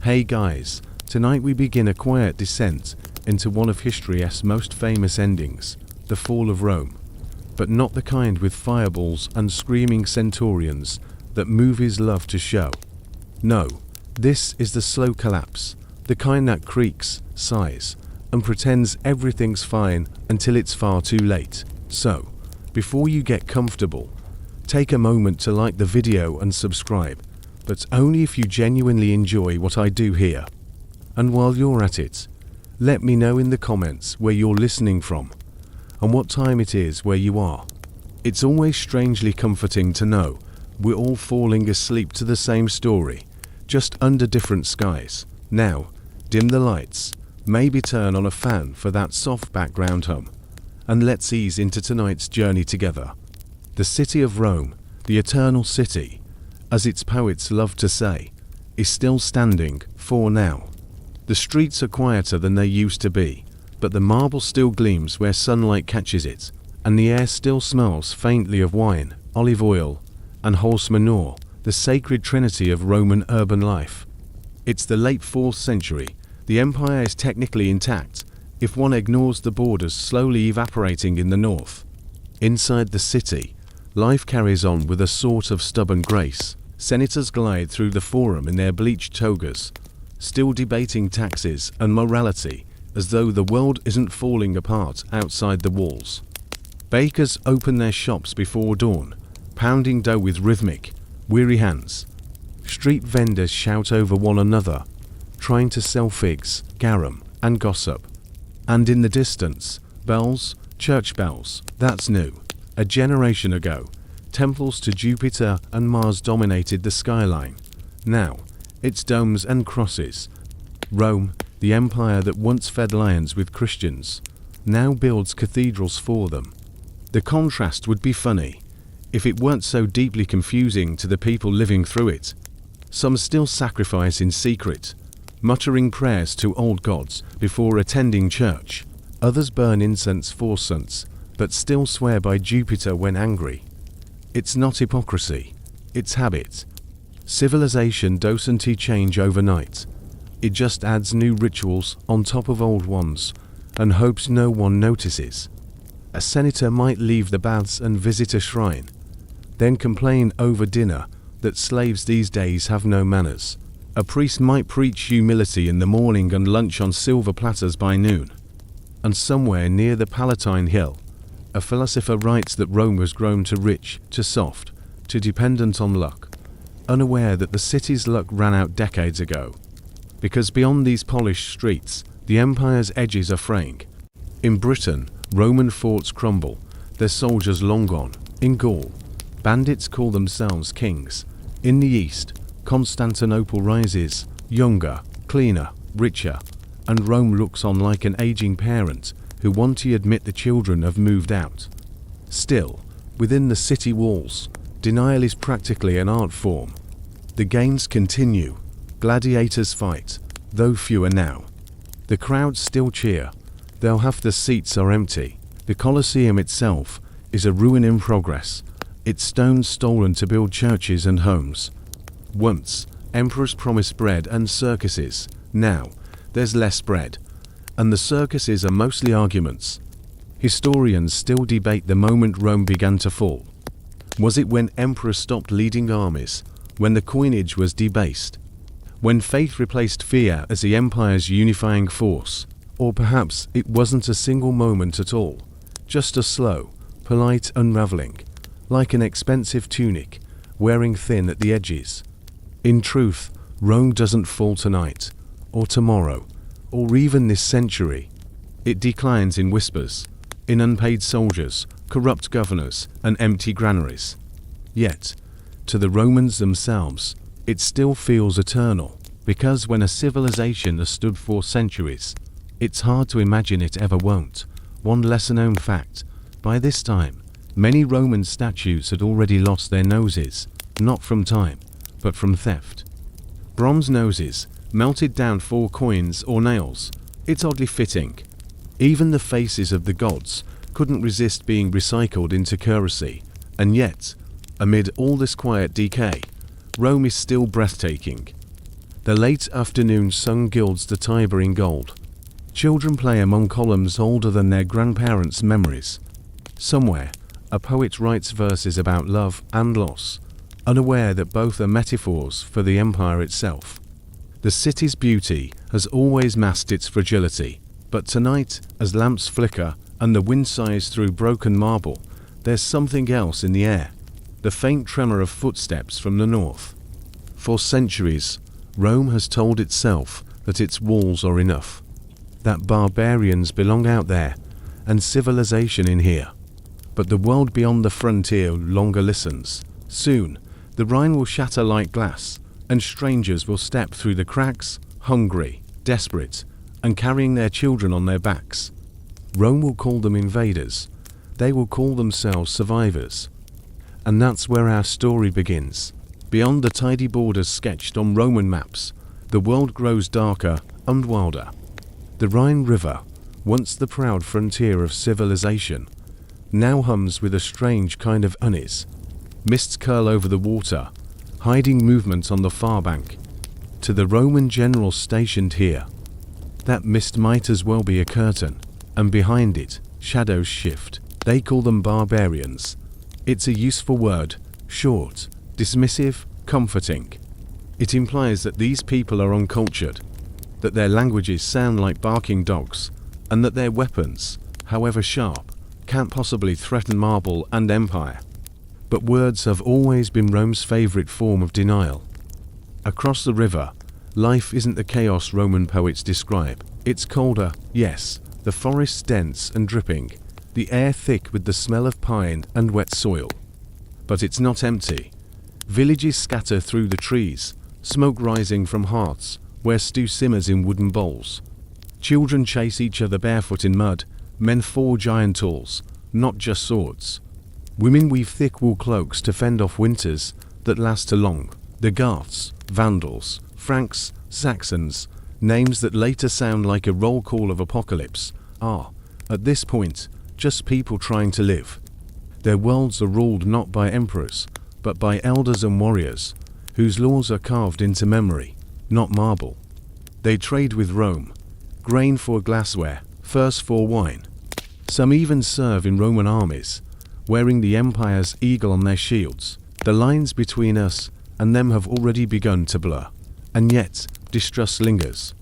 Hey guys, tonight we begin a quiet descent into one of history's most famous endings, the fall of Rome. But not the kind with fireballs and screaming centurions that movies love to show. No, this is the slow collapse, the kind that creaks, sighs, and pretends everything's fine until it's far too late. So, before you get comfortable, take a moment to like the video and subscribe, but only if you genuinely enjoy what I do here. And while you're at it, let me know in the comments where you're listening from, and what time it is where you are. It's always strangely comforting to know we're all falling asleep to the same story, just under different skies. Now, dim the lights, maybe turn on a fan for that soft background hum, and let's ease into tonight's journey together. The city of Rome, the eternal city, as its poets love to say, is still standing for now. The streets are quieter than they used to be, but the marble still gleams where sunlight catches it, and the air still smells faintly of wine, olive oil, and horse manure, the sacred trinity of Roman urban life. It's the late 4th century. The empire is technically intact, if one ignores the borders slowly evaporating in the north. Inside the city, life carries on with a sort of stubborn grace. Senators glide through the forum in their bleached togas, still debating taxes and morality, as though the world isn't falling apart outside the walls. Bakers open their shops before dawn, pounding dough with rhythmic, weary hands. Street vendors shout over one another, trying to sell figs, garum, and gossip. And in the distance, bells, church bells, that's new. A generation ago, temples to Jupiter and Mars dominated the skyline. Now, it's domes and crosses. Rome, the empire that once fed lions with Christians, now builds cathedrals for them. The contrast would be funny, if it weren't so deeply confusing to the people living through it. Some still sacrifice in secret, muttering prayers to old gods before attending church. Others burn incense for saints, but still swear by Jupiter when angry. It's not hypocrisy, it's habit. Civilization doesn't change overnight. It just adds new rituals on top of old ones, and hopes no one notices. A senator might leave the baths and visit a shrine, then complain over dinner that slaves these days have no manners. A priest might preach humility in the morning and lunch on silver platters by noon. And somewhere near the Palatine Hill, a philosopher writes that Rome was grown too rich, too soft, too dependent on luck, unaware that the city's luck ran out decades ago. Because beyond these polished streets, the empire's edges are fraying. In Britain, Roman forts crumble, their soldiers long gone. In Gaul, bandits call themselves kings. In the east, Constantinople rises, younger, cleaner, richer, and Rome looks on like an aging parent who won't admit the children have moved out. Still, within the city walls, denial is practically an art form. The games continue. Gladiators fight, though fewer now. The crowds still cheer, though half the seats are empty. The Colosseum itself is a ruin in progress, its stones stolen to build churches and homes. Once, emperors promised bread and circuses. Now, there's less bread, and the circuses are mostly arguments. Historians still debate the moment Rome began to fall. Was it when emperors stopped leading armies, when the coinage was debased, when faith replaced fear as the empire's unifying force? Or perhaps it wasn't a single moment at all, just a slow, polite unraveling, like an expensive tunic, wearing thin at the edges. In truth, Rome doesn't fall tonight, or tomorrow, or even this century. It declines in whispers, in unpaid soldiers, corrupt governors, and empty granaries. Yet, to the Romans themselves, it still feels eternal, because when a civilization has stood for centuries, it's hard to imagine it ever won't. One lesser-known fact, by this time, many Roman statues had already lost their noses, not from time, but from theft. Bronze noses, melted down for coins or nails. It's oddly fitting. Even the faces of the gods couldn't resist being recycled into currency, and yet, amid all this quiet decay, Rome is still breathtaking. The late afternoon sun gilds the Tiber in gold. Children play among columns older than their grandparents' memories. Somewhere, a poet writes verses about love and loss, unaware that both are metaphors for the empire itself. The city's beauty has always masked its fragility, but tonight, as lamps flicker and the wind sighs through broken marble, there's something else in the air, the faint tremor of footsteps from the north. For centuries, Rome has told itself that its walls are enough, that barbarians belong out there and civilization in here. But the world beyond the frontier longer listens. Soon, the Rhine will shatter like glass, and strangers will step through the cracks, hungry, desperate, and carrying their children on their backs. Rome will call them invaders. They will call themselves survivors. And that's where our story begins. Beyond the tidy borders sketched on Roman maps, the world grows darker and wilder. The Rhine River, once the proud frontier of civilization, now hums with a strange kind of unease. Mists curl over the water, hiding movement on the far bank. To the Roman general stationed here, that mist might as well be a curtain, and behind it, shadows shift. They call them barbarians. It's a useful word, short, dismissive, comforting. It implies that these people are uncultured, that their languages sound like barking dogs, and that their weapons, however sharp, can't possibly threaten marble and empire. But words have always been Rome's favorite form of denial. Across the river, life isn't the chaos Roman poets describe. It's colder, yes, the forests dense and dripping, the air thick with the smell of pine and wet soil. But it's not empty. Villages scatter through the trees, smoke rising from hearths where stew simmers in wooden bowls. Children chase each other barefoot in mud, men forge iron tools, not just swords. Women weave thick wool cloaks to fend off winters that last too long. The Goths, Vandals, Franks, Saxons, names that later sound like a roll call of apocalypse, are, at this point, just people trying to live. Their worlds are ruled not by emperors, but by elders and warriors, whose laws are carved into memory, not marble. They trade with Rome, grain for glassware, furs for wine. Some even serve in Roman armies, wearing the empire's eagle on their shields. The lines between us and them have already begun to blur, and yet distrust lingers.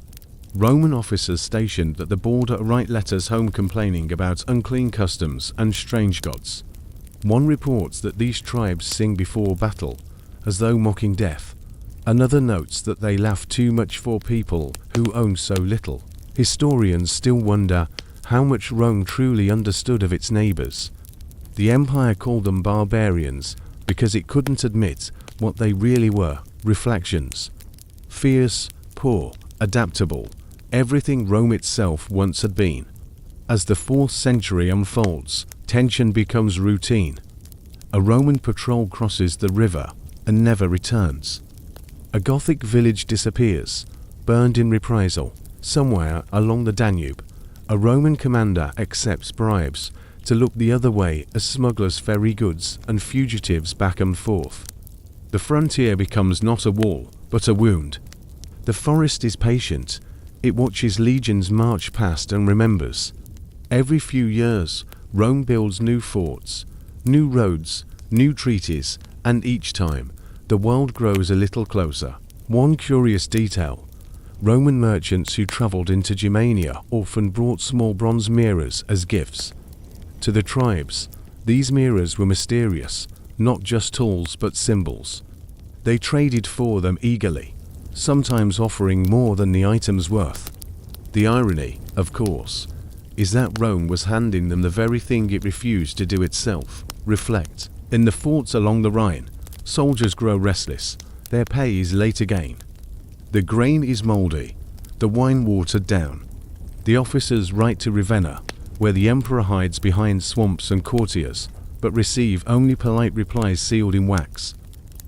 Roman officers stationed at the border write letters home complaining about unclean customs and strange gods. One reports that these tribes sing before battle, as though mocking death. Another notes that they laugh too much for people who own so little. Historians still wonder how much Rome truly understood of its neighbors. The empire called them barbarians because it couldn't admit what they really were: reflections. Fierce, poor, adaptable, everything Rome itself once had been. As the 4th century unfolds, tension becomes routine. A Roman patrol crosses the river and never returns. A Gothic village disappears, burned in reprisal. Somewhere along the Danube, a Roman commander accepts bribes to look the other way as smugglers ferry goods and fugitives back and forth. The frontier becomes not a wall, but a wound. The forest is patient. It watches legions march past and remembers. Every few years, Rome builds new forts, new roads, new treaties, and each time, the world grows a little closer. One curious detail: Roman merchants who traveled into Germania often brought small bronze mirrors as gifts. To the tribes, these mirrors were mysterious, not just tools but symbols. They traded for them eagerly, sometimes offering more than the item's worth. The irony, of course, is that Rome was handing them the very thing it refused to do itself: reflect. In the forts along the Rhine, soldiers grow restless. Their pay is late again. The grain is mouldy, the wine watered down. The officers write to Ravenna, where the emperor hides behind swamps and courtiers, but receive only polite replies sealed in wax.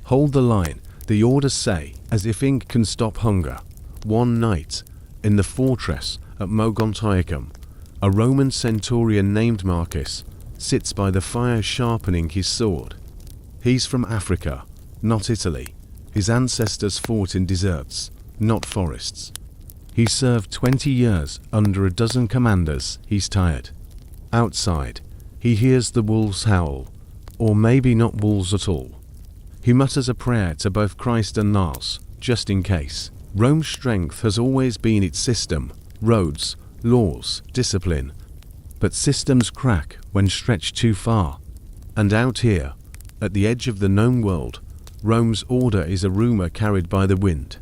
Hold the line, the orders say, as if ink can stop hunger. One night, in the fortress at Mogontiacum, a Roman centurion named Marcus sits by the fire sharpening his sword. He's from Africa, not Italy. His ancestors fought in deserts. not forests. He served 20 years under a dozen commanders. He's tired. Outside, he hears the wolves howl, or maybe not wolves at all. He mutters a prayer to both Christ and Mars, just in case. Rome's strength has always been its system, roads, laws, discipline. But systems crack when stretched too far. And out here, at the edge of the known world, Rome's order is a rumor carried by the wind.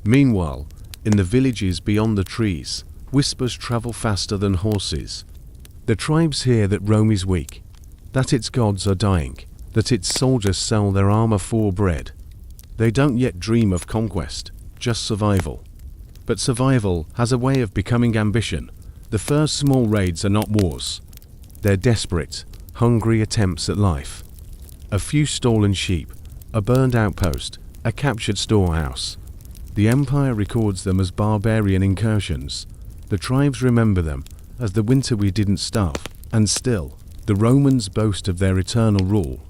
Meanwhile, in the villages beyond the trees, whispers travel faster than horses. The tribes hear that Rome is weak, that its gods are dying, that its soldiers sell their armor for bread. They don't yet dream of conquest, just survival. But survival has a way of becoming ambition. The first small raids are not wars. They're desperate, hungry attempts at life. A few stolen sheep, a burned outpost, a captured storehouse. The empire records them as barbarian incursions. The tribes remember them as the winter we didn't starve. And still, the Romans boast of their eternal rule.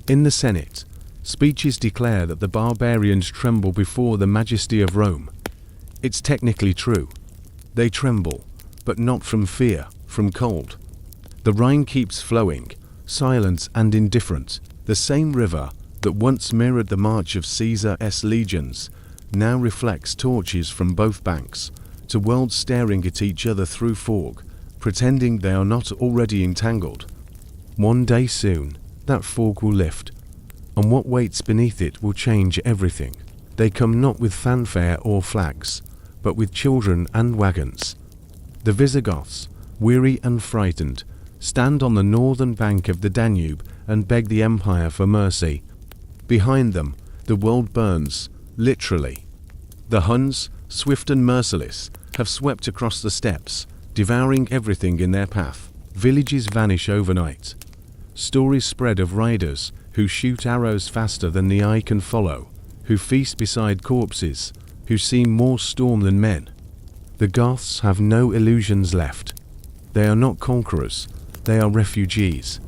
In the Senate, speeches declare that the barbarians tremble before the majesty of Rome. It's technically true. They tremble, but not from fear, from cold. The Rhine keeps flowing, silent and indifferent. The same river that once mirrored the march of Caesar's legions now reflects torches from both banks, to worlds staring at each other through fog, pretending they are not already entangled. One day soon, that fog will lift, and what waits beneath it will change everything. They come not with fanfare or flags, but with children and wagons. The Visigoths, weary and frightened, stand on the northern bank of the Danube and beg the empire for mercy. Behind them, the world burns, literally. The Huns, swift and merciless, have swept across the steppes, devouring everything in their path. Villages vanish overnight. Stories spread of riders who shoot arrows faster than the eye can follow, who feast beside corpses, who seem more storm than men. The Goths have no illusions left. They are not conquerors, they are refugees.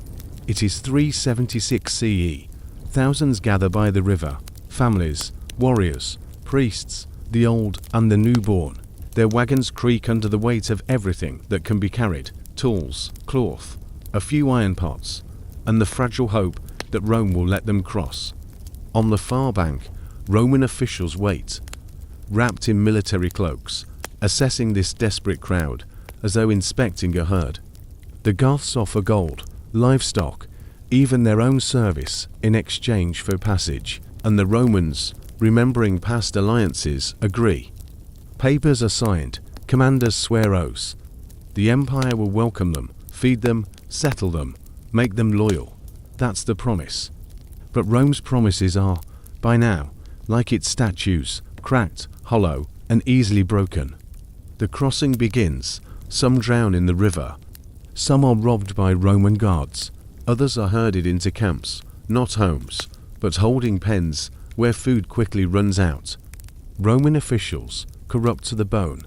It is 376 CE. Thousands gather by the river, families, warriors, priests, the old and the newborn. Their wagons creak under the weight of everything that can be carried: tools, cloth, a few iron pots, and the fragile hope that Rome will let them cross. On the far bank, Roman officials wait, wrapped in military cloaks, assessing this desperate crowd as though inspecting a herd. The Goths offer gold, livestock, even their own service in exchange for passage, and the Romans, remembering past alliances, agree. Papers are signed, commanders swear oaths. The empire will welcome them, feed them, settle them, make them loyal. That's the promise. But Rome's promises are, by now, like its statues, cracked, hollow, and easily broken. The crossing begins. Some drown in the river. Some are robbed by Roman guards. Others are herded into camps, not homes, but holding pens where food quickly runs out. Roman officials, corrupt to the bone,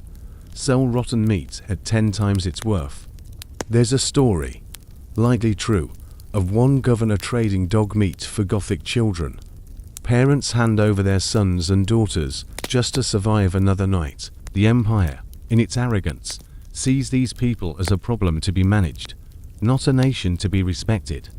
sell rotten meat at 10 times its worth. There's a story, likely true, of one governor trading dog meat for Gothic children. Parents hand over their sons and daughters just to survive another night. The empire, in its arrogance, sees these people as a problem to be managed, not a nation to be respected.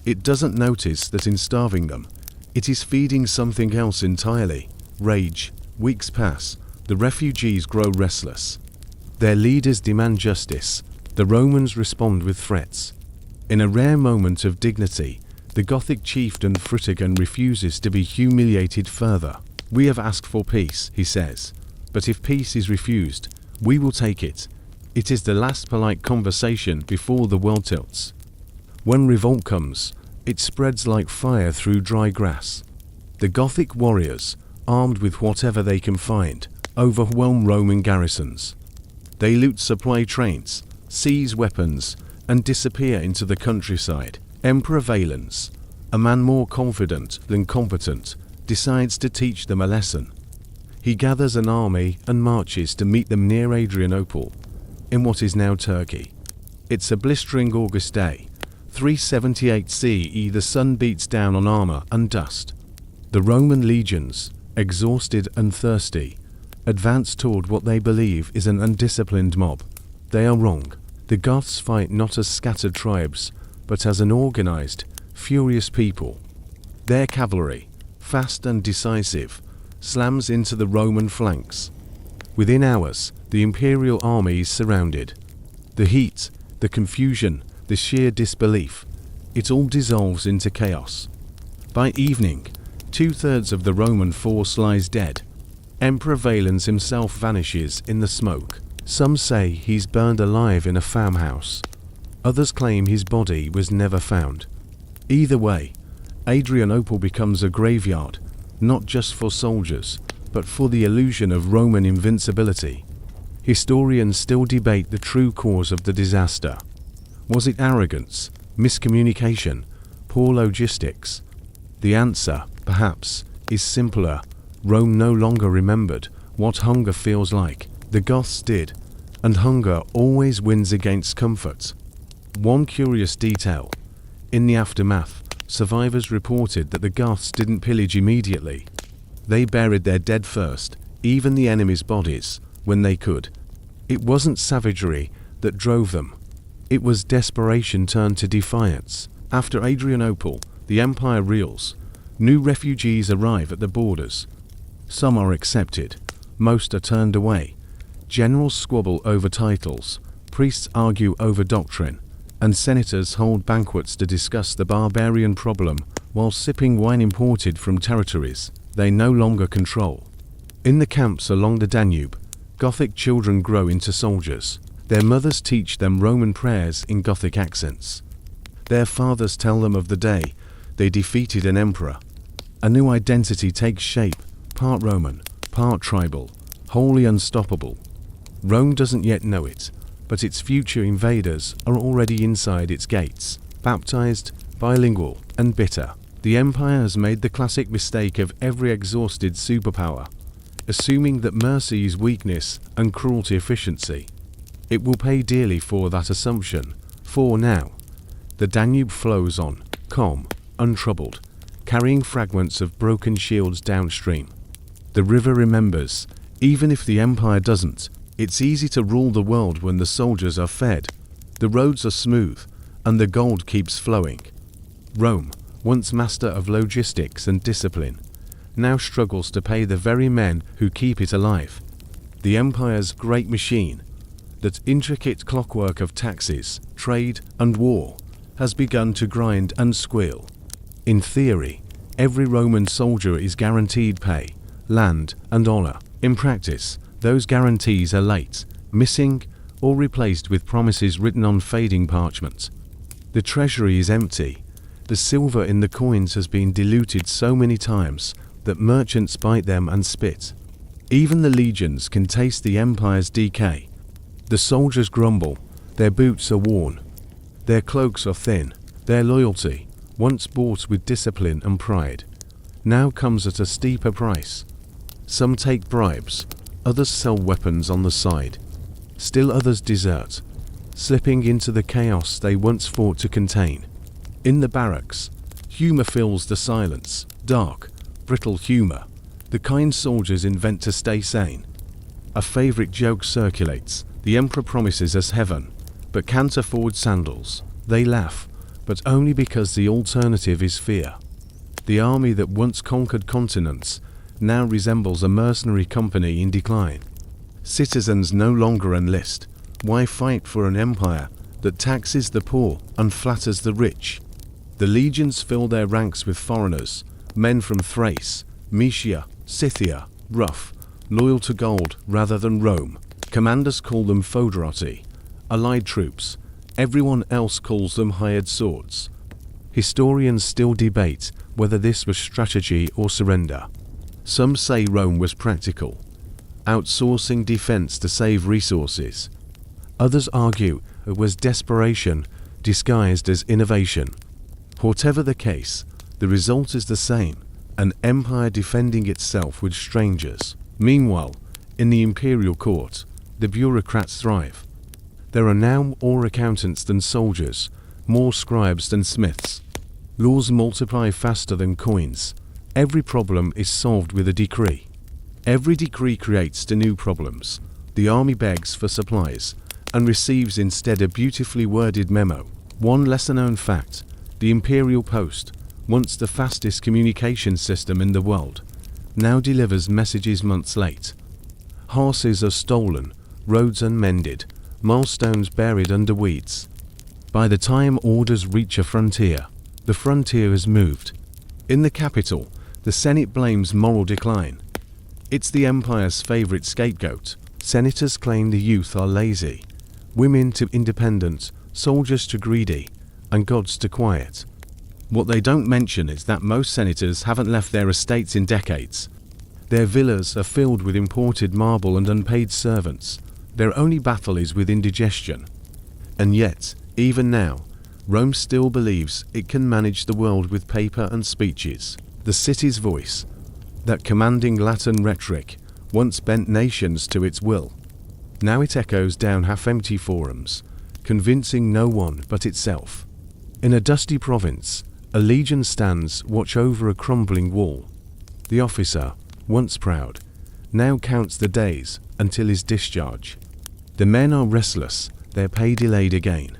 It doesn't notice that in starving them, it is feeding something else entirely: rage. Weeks pass, the refugees grow restless. Their leaders demand justice. The Romans respond with threats. In a rare moment of dignity, the Gothic chieftain Frutigen refuses to be humiliated further. "We have asked for peace," he says, "but if peace is refused, we will take it." It is the last polite conversation before the world tilts. When revolt comes, it spreads like fire through dry grass. The Gothic warriors, armed with whatever they can find, overwhelm Roman garrisons. They loot supply trains, seize weapons, and disappear into the countryside. Emperor Valens, a man more confident than competent, decides to teach them a lesson. He gathers an army and marches to meet them near Adrianople, in what is now Turkey. It's a blistering August day, 378 CE. The sun beats down on armor and dust. The Roman legions, exhausted and thirsty, advance toward what they believe is an undisciplined mob. They are wrong. The Goths fight not as scattered tribes, but as an organized, furious people. Their cavalry, fast and decisive, slams into the Roman flanks. Within hours, the imperial army is surrounded. The heat, the confusion, the sheer disbelief, it all dissolves into chaos. By evening, 2/3 of the Roman force lies dead. Emperor Valens himself vanishes in the smoke. Some say he's burned alive in a farmhouse. Others claim his body was never found. Either way, Adrianople becomes a graveyard, not just for soldiers, but for the illusion of Roman invincibility. Historians still debate the true cause of the disaster. Was it arrogance, miscommunication, poor logistics? The answer, perhaps, is simpler. Rome no longer remembered what hunger feels like. The Goths did, and hunger always wins against comfort. One curious detail: in the aftermath, survivors reported that the Goths didn't pillage immediately. They buried their dead first, even the enemy's bodies, when they could. It wasn't savagery that drove them. It was desperation turned to defiance. After Adrianople, the empire reels. New refugees arrive at the borders. Some are accepted, most are turned away. Generals squabble over titles, priests argue over doctrine, and senators hold banquets to discuss the barbarian problem while sipping wine imported from territories they no longer control. In the camps along the Danube, Gothic children grow into soldiers. Their mothers teach them Roman prayers in Gothic accents. Their fathers tell them of the day they defeated an emperor. A new identity takes shape, part Roman, part tribal, wholly unstoppable. Rome doesn't yet know it, but its future invaders are already inside its gates, baptized, bilingual, and bitter. The empire has made the classic mistake of every exhausted superpower, assuming that mercy is weakness and cruelty efficiency. It will pay dearly for that assumption, for now, the Danube flows on, calm, untroubled, carrying fragments of broken shields downstream. The river remembers, even if the empire doesn't. It's easy to rule the world when the soldiers are fed, the roads are smooth, and the gold keeps flowing. Rome, once master of logistics and discipline, now struggles to pay the very men who keep it alive. The empire's great machine, that intricate clockwork of taxes, trade, and war, has begun to grind and squeal. In theory, every Roman soldier is guaranteed pay, land, and honor. In practice, those guarantees are late, missing, or replaced with promises written on fading parchment. The treasury is empty. The silver in the coins has been diluted so many times that merchants bite them and spit. Even the legions can taste the empire's decay. The soldiers grumble, their boots are worn, their cloaks are thin, their loyalty, once bought with discipline and pride, now comes at a steeper price. Some take bribes, others sell weapons on the side. Still others desert, slipping into the chaos they once fought to contain. In the barracks, humor fills the silence, dark, brittle humor, the kind soldiers invent to stay sane. A favorite joke circulates: the emperor promises us heaven, but can't afford sandals. They laugh, but only because the alternative is fear. The army that once conquered continents now resembles a mercenary company in decline. Citizens no longer enlist. Why fight for an empire that taxes the poor and flatters the rich? The legions fill their ranks with foreigners, men from Thrace, Mysia, Scythia, rough, loyal to gold rather than Rome. Commanders call them foederati, allied troops. Everyone else calls them hired swords. Historians still debate whether this was strategy or surrender. Some say Rome was practical, outsourcing defense to save resources. Others argue it was desperation disguised as innovation. Whatever the case, the result is the same: an empire defending itself with strangers. Meanwhile, in the imperial court, the bureaucrats thrive. There are now more accountants than soldiers, more scribes than smiths. Laws multiply faster than coins. Every problem is solved with a decree. Every decree creates new problems. The army begs for supplies and receives instead a beautifully worded memo. One lesser-known fact: the Imperial Post, once the fastest communication system in the world, now delivers messages months late. Horses are stolen, roads unmended, milestones buried under weeds. By the time orders reach a frontier, the frontier has moved. In the capital, the Senate blames moral decline. It's the Empire's favorite scapegoat. Senators claim the youth are lazy, women too independent, soldiers too greedy, and gods too quiet. What they don't mention is that most senators haven't left their estates in decades. Their villas are filled with imported marble and unpaid servants. Their only battle is with indigestion. And yet, even now, Rome still believes it can manage the world with paper and speeches. The city's voice, that commanding Latin rhetoric, once bent nations to its will. Now it echoes down half-empty forums, convincing no one but itself. In a dusty province, a legion stands watch over a crumbling wall. The officer, once proud, now counts the days until his discharge. The men are restless, their pay delayed again.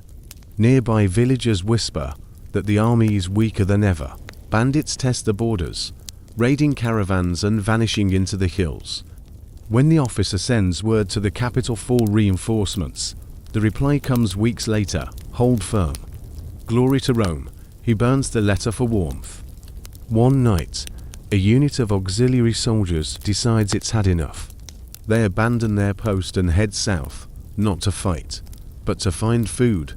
Nearby villagers whisper that the army is weaker than ever. Bandits test the borders, raiding caravans and vanishing into the hills. When the officer sends word to the capital for reinforcements, the reply comes weeks later: hold firm. Glory to Rome. He burns the letter for warmth. One night, a unit of auxiliary soldiers decides it's had enough. They abandon their post and head south, not to fight, but to find food.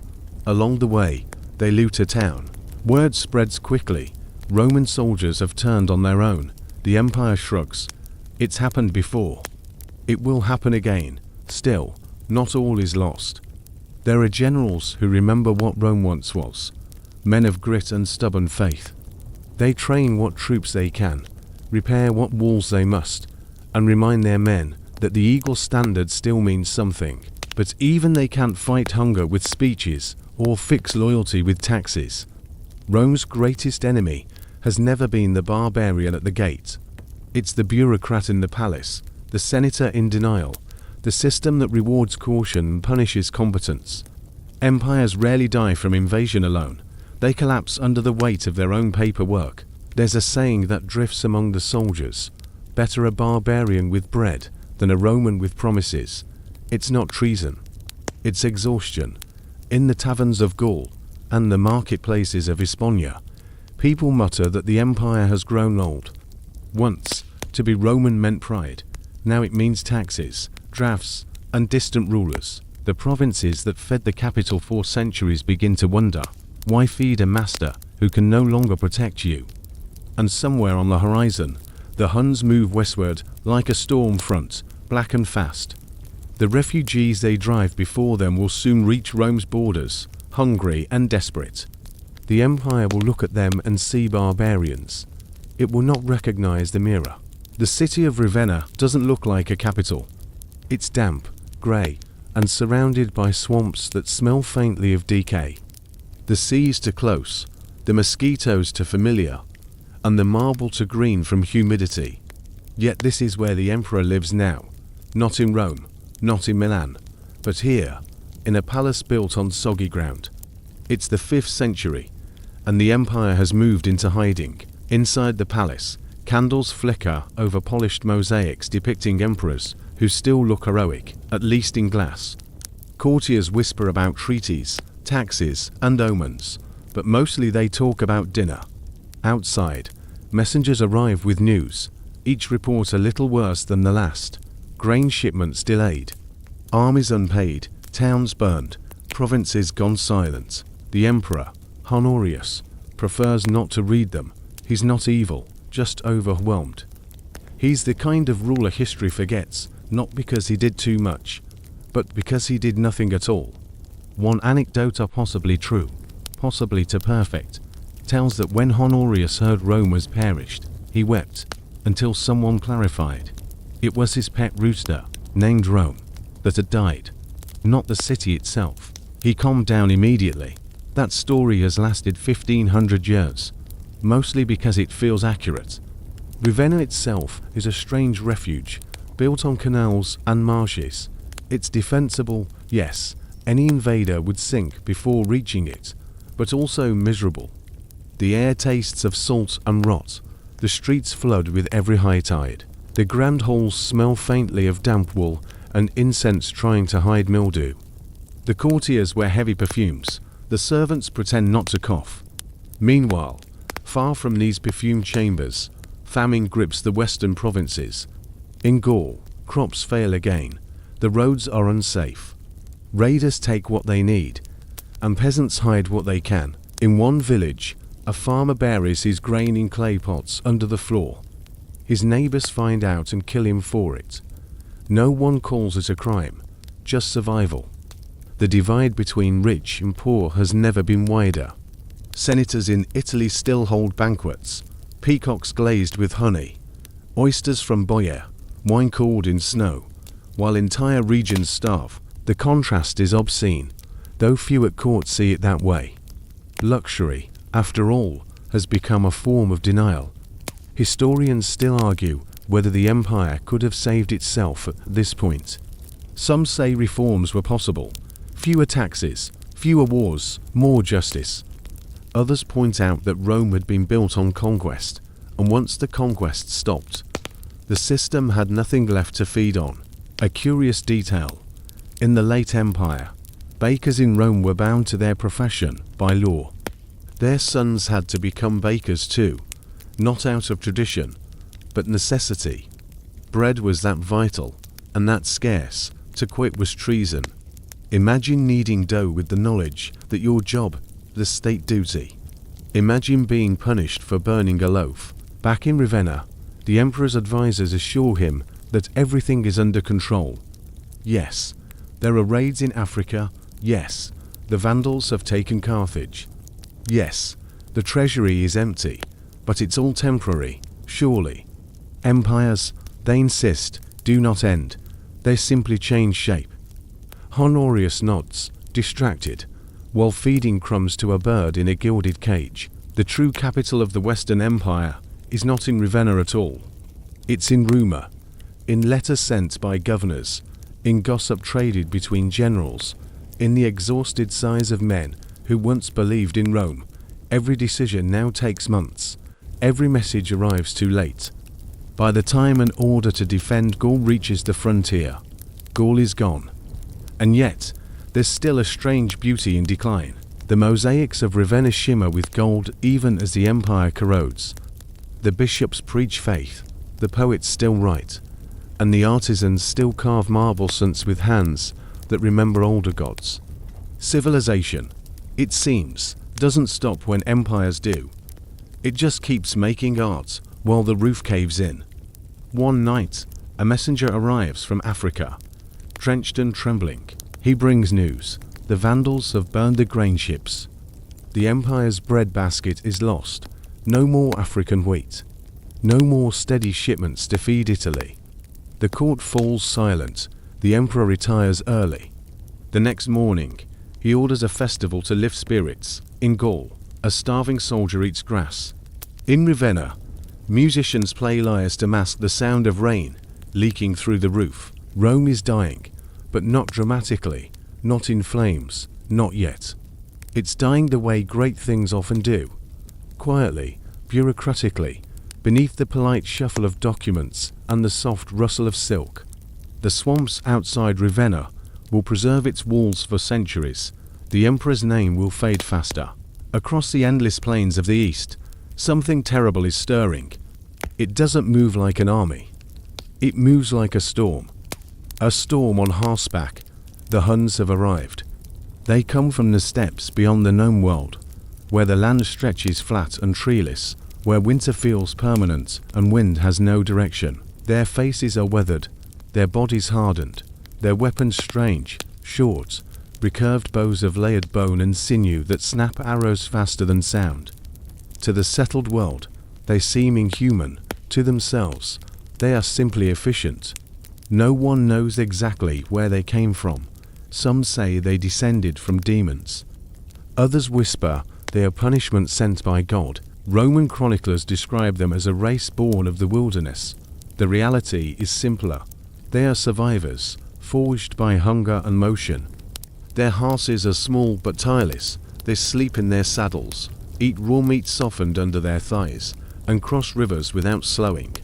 Along the way, they loot a town. Word spreads quickly. Roman soldiers have turned on their own. The Empire shrugs. It's happened before. It will happen again. Still, not all is lost. There are generals who remember what Rome once was. Men of grit and stubborn faith. They train what troops they can, repair what walls they must, and remind their men that the eagle standard still means something. But even they can't fight hunger with speeches or fix loyalty with taxes. Rome's greatest enemy has never been the barbarian at the gate. It's the bureaucrat in the palace, the senator in denial, the system that rewards caution and punishes competence. Empires rarely die from invasion alone. They collapse under the weight of their own paperwork. There's a saying that drifts among the soldiers: better a barbarian with bread than a Roman with promises. It's not treason. It's exhaustion. In the taverns of Gaul and the marketplaces of Hispania, people mutter that the empire has grown old. Once, to be Roman meant pride. Now it means taxes, drafts, and distant rulers. The provinces that fed the capital for centuries begin to wonder, why feed a master who can no longer protect you? And somewhere on the horizon, the Huns move westward like a storm front, black and fast. The refugees they drive before them will soon reach Rome's borders, hungry and desperate. The empire will look at them and see barbarians. It will not recognize the mirror. The city of Ravenna doesn't look like a capital. It's damp, grey, and surrounded by swamps that smell faintly of decay. The sea's too close, the mosquitoes too familiar, and the marble too green from humidity. Yet this is where the emperor lives now, not in Rome, not in Milan, but here, in a palace built on soggy ground. It's the 5th century, and the empire has moved into hiding. Inside the palace, candles flicker over polished mosaics depicting emperors who still look heroic, at least in glass. Courtiers whisper about treaties, taxes, and omens, but mostly they talk about dinner. Outside, messengers arrive with news, each report a little worse than the last. Grain shipments delayed, armies unpaid, towns burned, provinces gone silent. The emperor, Honorius, prefers not to read them. He's not evil, just overwhelmed. He's the kind of ruler history forgets, not because he did too much, but because he did nothing at all. One anecdote, possibly true, possibly too perfect, tells that when Honorius heard Rome was perished, he wept, until someone clarified. It was his pet rooster, named Rome, that had died, not the city itself. He calmed down immediately. That story has lasted 1500 years, mostly because it feels accurate. Ravenna itself is a strange refuge, built on canals and marshes. It's defensible, yes, any invader would sink before reaching it, but also miserable. The air tastes of salt and rot. The streets flood with every high tide. The grand halls smell faintly of damp wool and incense trying to hide mildew. The courtiers wear heavy perfumes. The servants pretend not to cough. Meanwhile, far from these perfumed chambers, famine grips the western provinces. In Gaul, crops fail again. The roads are unsafe. Raiders take what they need, and peasants hide what they can. In one village, a farmer buries his grain in clay pots under the floor. His neighbors find out and kill him for it. No one calls it a crime, just survival. The divide between rich and poor has never been wider. Senators in Italy still hold banquets, peacocks glazed with honey, oysters from Boyer, wine cooled in snow, while entire regions starve. The contrast is obscene, though few at court see it that way. Luxury, after all, has become a form of denial. Historians still argue whether the empire could have saved itself at this point. Some say reforms were possible. Fewer taxes, fewer wars, more justice. Others point out that Rome had been built on conquest, and once the conquest stopped, the system had nothing left to feed on. A curious detail. In the late empire, bakers in Rome were bound to their profession by law. Their sons had to become bakers too, not out of tradition, but necessity. Bread was that vital, and that scarce. To quit was treason. Imagine kneading dough with the knowledge that your job, the state duty. Imagine being punished for burning a loaf. Back in Ravenna, the emperor's advisors assure him that everything is under control. Yes, there are raids in Africa. Yes, the Vandals have taken Carthage. Yes, the treasury is empty, but it's all temporary, surely. Empires, they insist, do not end. They simply change shape. Honorius nods, distracted, while feeding crumbs to a bird in a gilded cage. The true capital of the Western Empire is not in Ravenna at all. It's in rumor, in letters sent by governors, in gossip traded between generals, in the exhausted sighs of men who once believed in Rome. Every decision now takes months. Every message arrives too late. By the time an order to defend Gaul reaches the frontier, Gaul is gone. And yet, there's still a strange beauty in decline. The mosaics of Ravenna shimmer with gold even as the empire corrodes. The bishops preach faith, the poets still write, and the artisans still carve marble saints with hands that remember older gods. Civilization, it seems, doesn't stop when empires do. It just keeps making art while the roof caves in. One night, a messenger arrives from Africa. Drenched and trembling, he brings news. The Vandals have burned the grain ships. The empire's bread basket is lost. No more African wheat. No more steady shipments to feed Italy. The court falls silent. The emperor retires early. The next morning, he orders a festival to lift spirits. In Gaul, a starving soldier eats grass. In Ravenna, musicians play lyres to mask the sound of rain leaking through the roof. Rome is dying, but not dramatically, not in flames, not yet. It's dying the way great things often do. Quietly, bureaucratically, beneath the polite shuffle of documents and the soft rustle of silk. The swamps outside Ravenna will preserve its walls for centuries. The emperor's name will fade faster. Across the endless plains of the east, something terrible is stirring. It doesn't move like an army. It moves like a storm. A storm on horseback. The Huns have arrived. They come from the steppes beyond the known world, where the land stretches flat and treeless, where winter feels permanent and wind has no direction. Their faces are weathered, their bodies hardened, their weapons strange, short, recurved bows of layered bone and sinew that snap arrows faster than sound. To the settled world, they seem inhuman. To themselves, they are simply efficient. No one knows exactly where they came from. Some say they descended from demons. Others whisper they are punishment sent by God. Roman chroniclers describe them as a race born of the wilderness. The reality is simpler. They are survivors, forged by hunger and motion. Their horses are small but tireless. They sleep in their saddles, eat raw meat softened under their thighs, and cross rivers without slowing.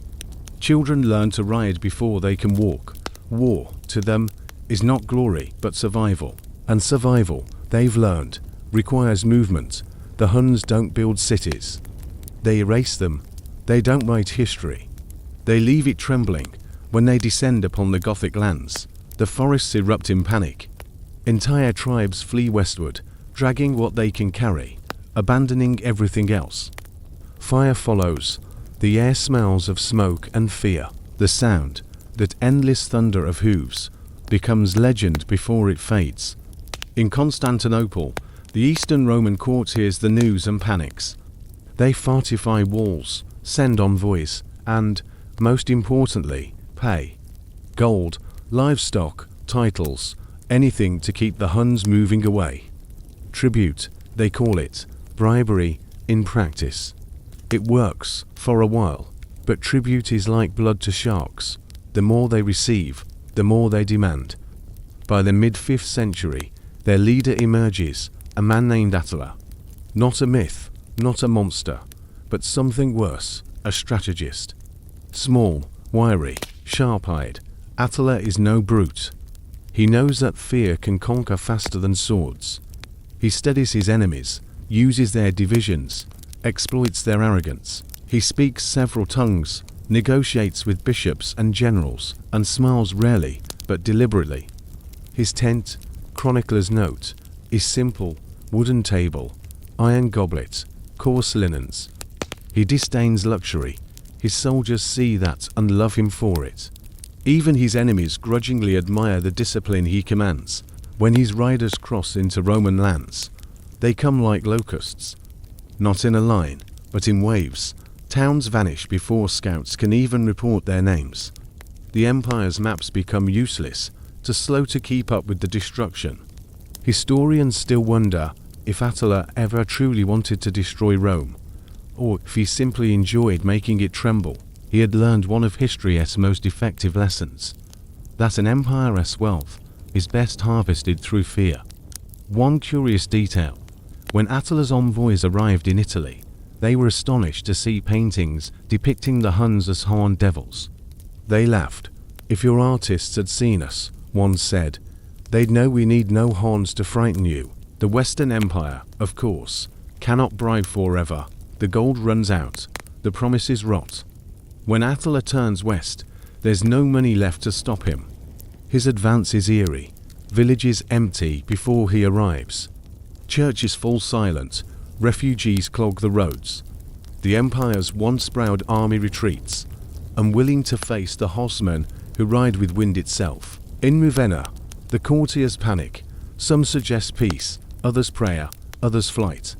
Children learn to ride before they can walk. War, to them, is not glory but survival. And survival, they've learned, requires movement. The Huns don't build cities. They erase them. They don't write history. They leave it trembling. When they descend upon the Gothic lands, the forests erupt in panic. Entire tribes flee westward, dragging what they can carry, abandoning everything else. Fire follows. The air smells of smoke and fear. The sound, that endless thunder of hooves, becomes legend before it fades. In Constantinople, the Eastern Roman court hears the news and panics. They fortify walls, send envoys, and, most importantly, pay. Gold, livestock, titles, anything to keep the Huns moving away. Tribute, they call it, bribery, in practice. It works, for a while, but tribute is like blood to sharks. The more they receive, the more they demand. By the mid-5th century, their leader emerges, a man named Attila. Not a myth, not a monster, but something worse, a strategist. Small, wiry, sharp-eyed, Attila is no brute. He knows that fear can conquer faster than swords. He studies his enemies, uses their divisions, exploits their arrogance. He speaks several tongues, negotiates with bishops and generals, and smiles rarely, but deliberately. His tent, chroniclers note, is simple, wooden table, iron goblet, coarse linens. He disdains luxury. His soldiers see that and love him for it. Even his enemies grudgingly admire the discipline he commands. When his riders cross into Roman lands, they come like locusts. Not in a line, but in waves. Towns vanish before scouts can even report their names. The empire's maps become useless, too slow to keep up with the destruction. Historians still wonder if Attila ever truly wanted to destroy Rome, or if he simply enjoyed making it tremble. He had learned one of history's most effective lessons, that an empire's wealth is best harvested through fear. One curious detail: when Attila's envoys arrived in Italy, they were astonished to see paintings depicting the Huns as horned devils. They laughed. "If your artists had seen us," one said, "they'd know we need no horns to frighten you." The Western Empire, of course, cannot bribe forever. The gold runs out. The promises rot. When Attila turns west, there's no money left to stop him. His advance is eerie. Villages empty before he arrives. Churches fall silent. Refugees clog the roads. The empire's once proud army retreats, unwilling to face the horsemen who ride with wind itself. In Ravenna, the courtiers panic. Some suggest peace, others prayer, others flight.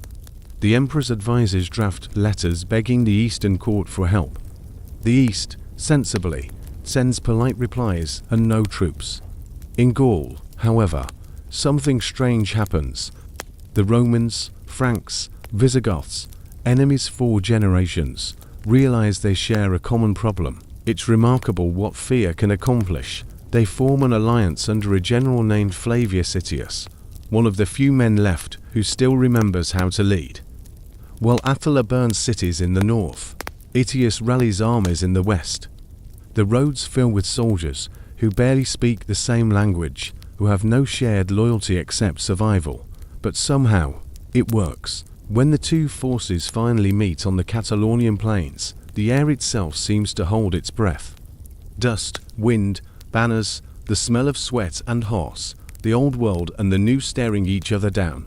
The emperor's advisors draft letters begging the Eastern court for help. The East, sensibly, sends polite replies and no troops. In Gaul, however, something strange happens. The Romans, Franks, Visigoths, enemies for generations, realize they share a common problem. It's remarkable what fear can accomplish. They form an alliance under a general named Flavius Itius, one of the few men left who still remembers how to lead. While Attila burns cities in the north, Itius rallies armies in the west. The roads fill with soldiers who barely speak the same language, who have no shared loyalty except survival. But somehow, it works. When the two forces finally meet on the Catalonian plains, the air itself seems to hold its breath. Dust, wind, banners, the smell of sweat and horse, the old world and the new staring each other down.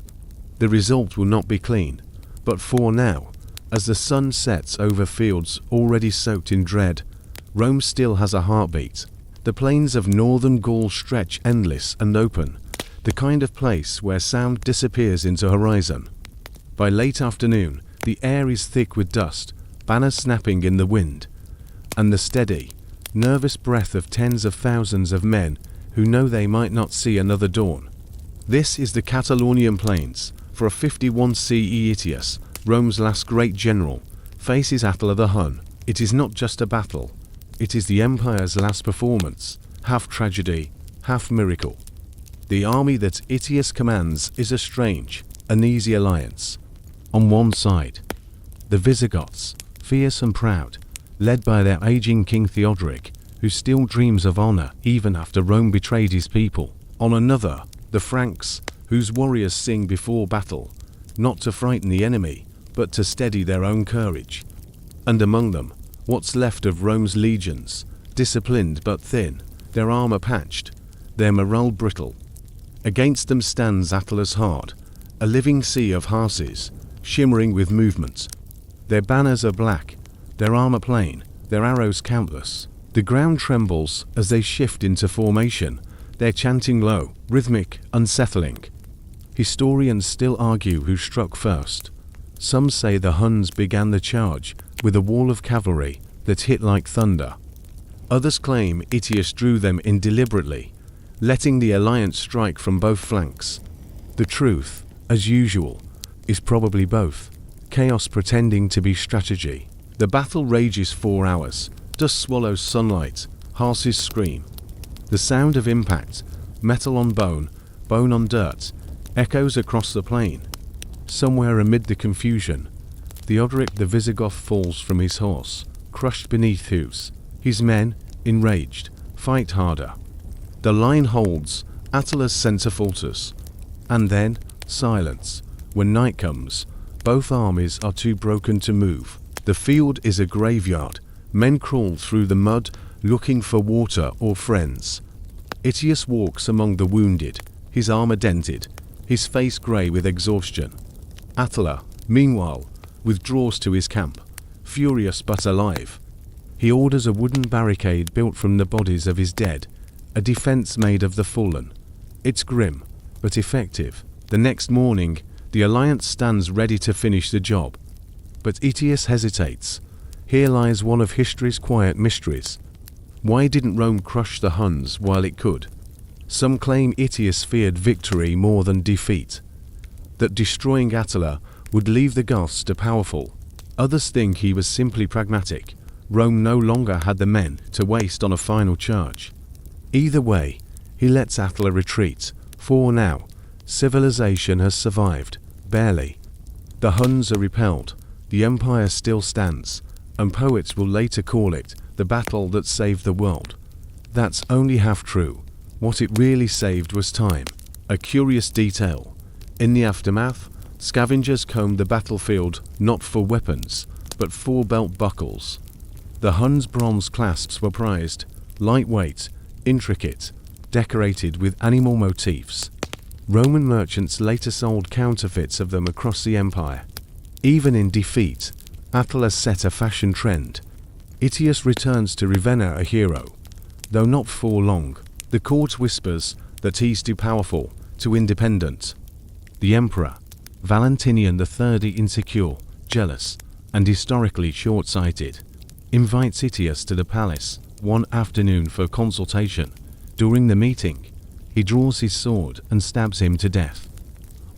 The result will not be clean, but for now, as the sun sets over fields already soaked in dread, Rome still has a heartbeat. The plains of northern Gaul stretch endless and open, the kind of place where sound disappears into horizon. By late afternoon, the air is thick with dust, banners snapping in the wind, and the steady, nervous breath of tens of thousands of men who know they might not see another dawn. This is the Catalonian plains. For a 51 CE Itius, Rome's last great general, faces Attila the Hun. It is not just a battle. It is the empire's last performance, half tragedy, half miracle. The army that Aetius commands is a strange, uneasy alliance. On one side, the Visigoths, fierce and proud, led by their aging king Theodoric, who still dreams of honor even after Rome betrayed his people. On another, the Franks, whose warriors sing before battle, not to frighten the enemy, but to steady their own courage. And among them, what's left of Rome's legions, disciplined but thin, their armor patched, their morale brittle. Against them stands Attila's heart, a living sea of hearses, shimmering with movement. Their banners are black, their armor plain, their arrows countless. The ground trembles as they shift into formation, their chanting low, rhythmic, unsettling. Historians still argue who struck first. Some say the Huns began the charge with a wall of cavalry that hit like thunder. Others claim Aetius drew them in deliberately, letting the alliance strike from both flanks. The truth, as usual, is probably both, chaos pretending to be strategy. The battle rages 4 hours, dust swallows sunlight, horses scream. The sound of impact, metal on bone, bone on dirt, echoes across the plain. Somewhere amid the confusion, Theodoric the Visigoth falls from his horse, crushed beneath hooves. His men, enraged, fight harder. The line holds, Attila's center falters. And then, silence. When night comes, both armies are too broken to move. The field is a graveyard. Men crawl through the mud, looking for water or friends. Aetius walks among the wounded, his armor dented, his face grey with exhaustion. Attila, meanwhile, withdraws to his camp, furious but alive. He orders a wooden barricade built from the bodies of his dead, a defense made of the fallen. It's grim, but effective. The next morning, the alliance stands ready to finish the job. But Aetius hesitates. Here lies one of history's quiet mysteries. Why didn't Rome crush the Huns while it could? Some claim Aetius feared victory more than defeat, that destroying Attila would leave the Goths too powerful. Others think he was simply pragmatic. Rome no longer had the men to waste on a final charge. Either way, he lets Attila retreat. For now, civilization has survived, barely. The Huns are repelled, the empire still stands, and poets will later call it the battle that saved the world. That's only half true. What it really saved was time. A curious detail. In the aftermath, scavengers combed the battlefield not for weapons, but for belt buckles. The Huns' bronze clasps were prized, lightweight, intricate, decorated with animal motifs. Roman merchants later sold counterfeits of them across the empire. Even in defeat, Attila set a fashion trend. Aetius returns to Ravenna a hero, though not for long. The court whispers that he's too powerful, too independent. The emperor, Valentinian III, insecure, jealous, and historically short-sighted, invites Aetius to the palace one afternoon for consultation. During the meeting, he draws his sword and stabs him to death.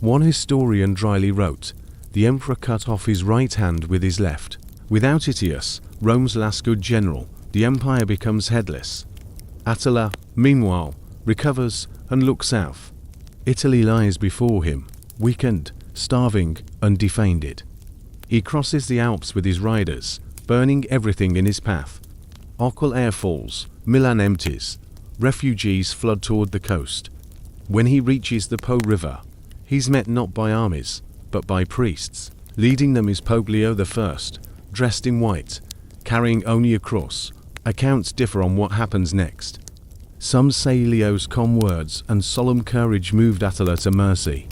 One historian dryly wrote, "The emperor cut off his right hand with his left." Without Aetius, Rome's last good general, the empire becomes headless. Attila, meanwhile, recovers and looks south. Italy lies before him, weakened, starving, and defended. He crosses the Alps with his riders, burning everything in his path. Ochel air falls, Milan empties, refugees flood toward the coast. When he reaches the Po River, he's met not by armies, but by priests. Leading them is Pope Leo I, dressed in white, carrying only a cross. Accounts differ on what happens next. Some say Leo's calm words and solemn courage moved Attila to mercy.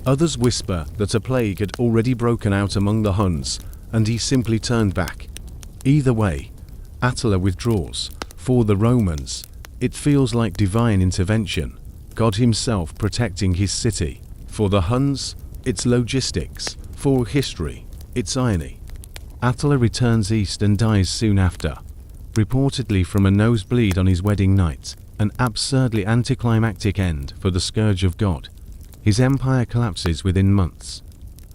Others whisper that a plague had already broken out among the Huns, and he simply turned back. Either way, Attila withdraws. For the Romans, it feels like divine intervention, God himself protecting his city. For the Huns, it's logistics. For history, it's irony. Attila returns east and dies soon after, reportedly from a nosebleed on his wedding night, an absurdly anticlimactic end for the scourge of God. His empire collapses within months.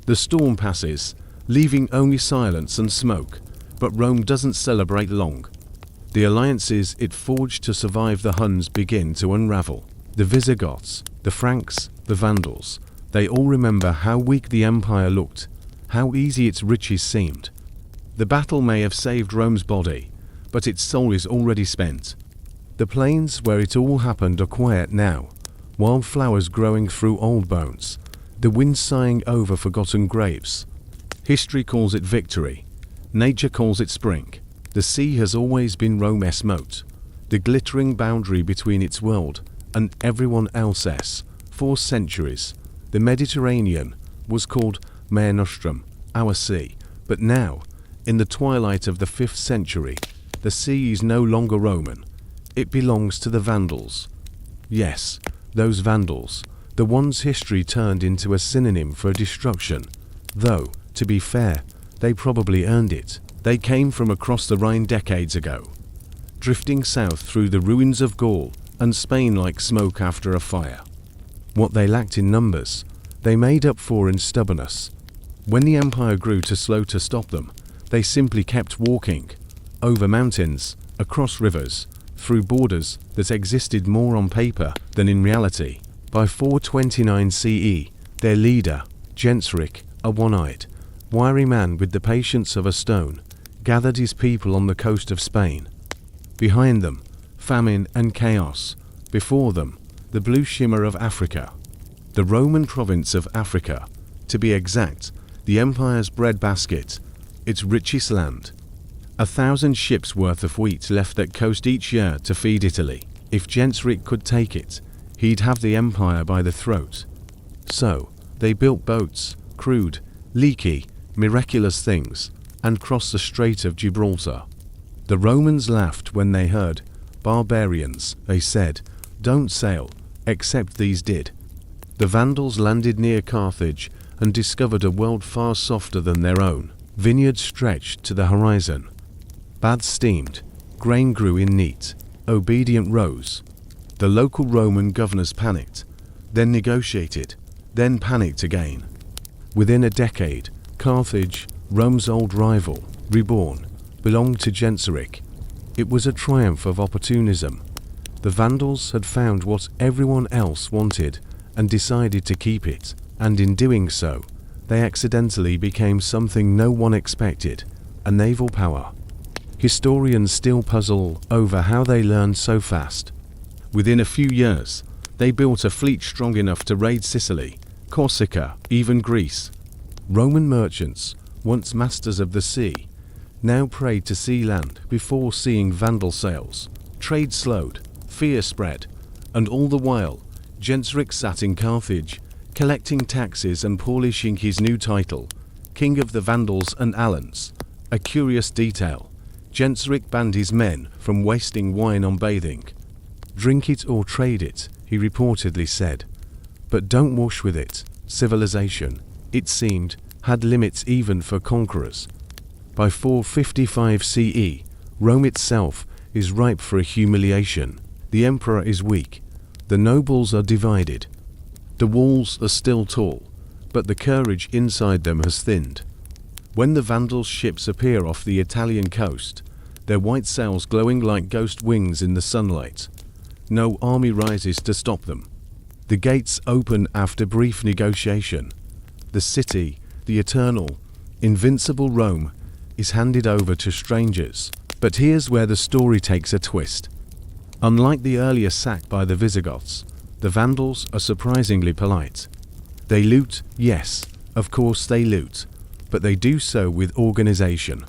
The storm passes, leaving only silence and smoke, but Rome doesn't celebrate long. The alliances it forged to survive the Huns begin to unravel. The Visigoths, the Franks, the Vandals, they all remember how weak the empire looked, how easy its riches seemed. The battle may have saved Rome's body, but its soul is already spent. The plains where it all happened are quiet now, wildflowers growing through old bones, the wind sighing over forgotten graves. History calls it victory, nature calls it spring. The sea has always been Rome's moat, the glittering boundary between its world and everyone else's. For centuries, the Mediterranean was called Mare Nostrum, our sea, but now, in the twilight of the 5th century, the sea is no longer Roman. It belongs to the Vandals. Yes, those Vandals, the ones history turned into a synonym for destruction. Though, to be fair, they probably earned it. They came from across the Rhine decades ago, drifting south through the ruins of Gaul and Spain like smoke after a fire. What they lacked in numbers, they made up for in stubbornness. When the empire grew too slow to stop them, they simply kept walking, over mountains, across rivers, through borders that existed more on paper than in reality. By 429 CE, their leader, Genseric, a one-eyed, wiry man with the patience of a stone, gathered his people on the coast of Spain. Behind them, famine and chaos. Before them, the blue shimmer of Africa. The Roman province of Africa, to be exact, the empire's breadbasket, its richest land. 1,000 ships worth of wheat left that coast each year to feed Italy. If Genseric could take it, he'd have the empire by the throat. So, they built boats, crude, leaky, miraculous things, and crossed the Strait of Gibraltar. The Romans laughed when they heard, "Barbarians," they said, "don't sail," except these did. The Vandals landed near Carthage and discovered a world far softer than their own. Vineyards stretched to the horizon. Baths steamed, grain grew in neat, obedient rows. The local Roman governors panicked, then negotiated, then panicked again. Within a decade, Carthage, Rome's old rival, reborn, belonged to Genseric. It was a triumph of opportunism. The Vandals had found what everyone else wanted and decided to keep it, and in doing so, they accidentally became something no one expected, a naval power. Historians still puzzle over how they learned so fast. Within a few years, they built a fleet strong enough to raid Sicily, Corsica, even Greece. Roman merchants, once masters of the sea, now prayed to see land before seeing Vandal sails. Trade slowed, fear spread, and all the while, Genseric sat in Carthage, collecting taxes and polishing his new title, King of the Vandals and Alans. A curious detail, Genseric banned his men from wasting wine on bathing. "Drink it or trade it," he reportedly said. "But don't wash with it." Civilization, it seemed, had limits even for conquerors. By 455 CE, Rome itself is ripe for a humiliation. The emperor is weak. The nobles are divided. The walls are still tall, but the courage inside them has thinned. When the Vandals' ships appear off the Italian coast, their white sails glowing like ghost wings in the sunlight, no army rises to stop them. The gates open after brief negotiation. The city, the eternal, invincible Rome, is handed over to strangers. But here's where the story takes a twist. Unlike the earlier sack by the Visigoths, the Vandals are surprisingly polite. They loot, yes, of course they loot, but they do so with organization.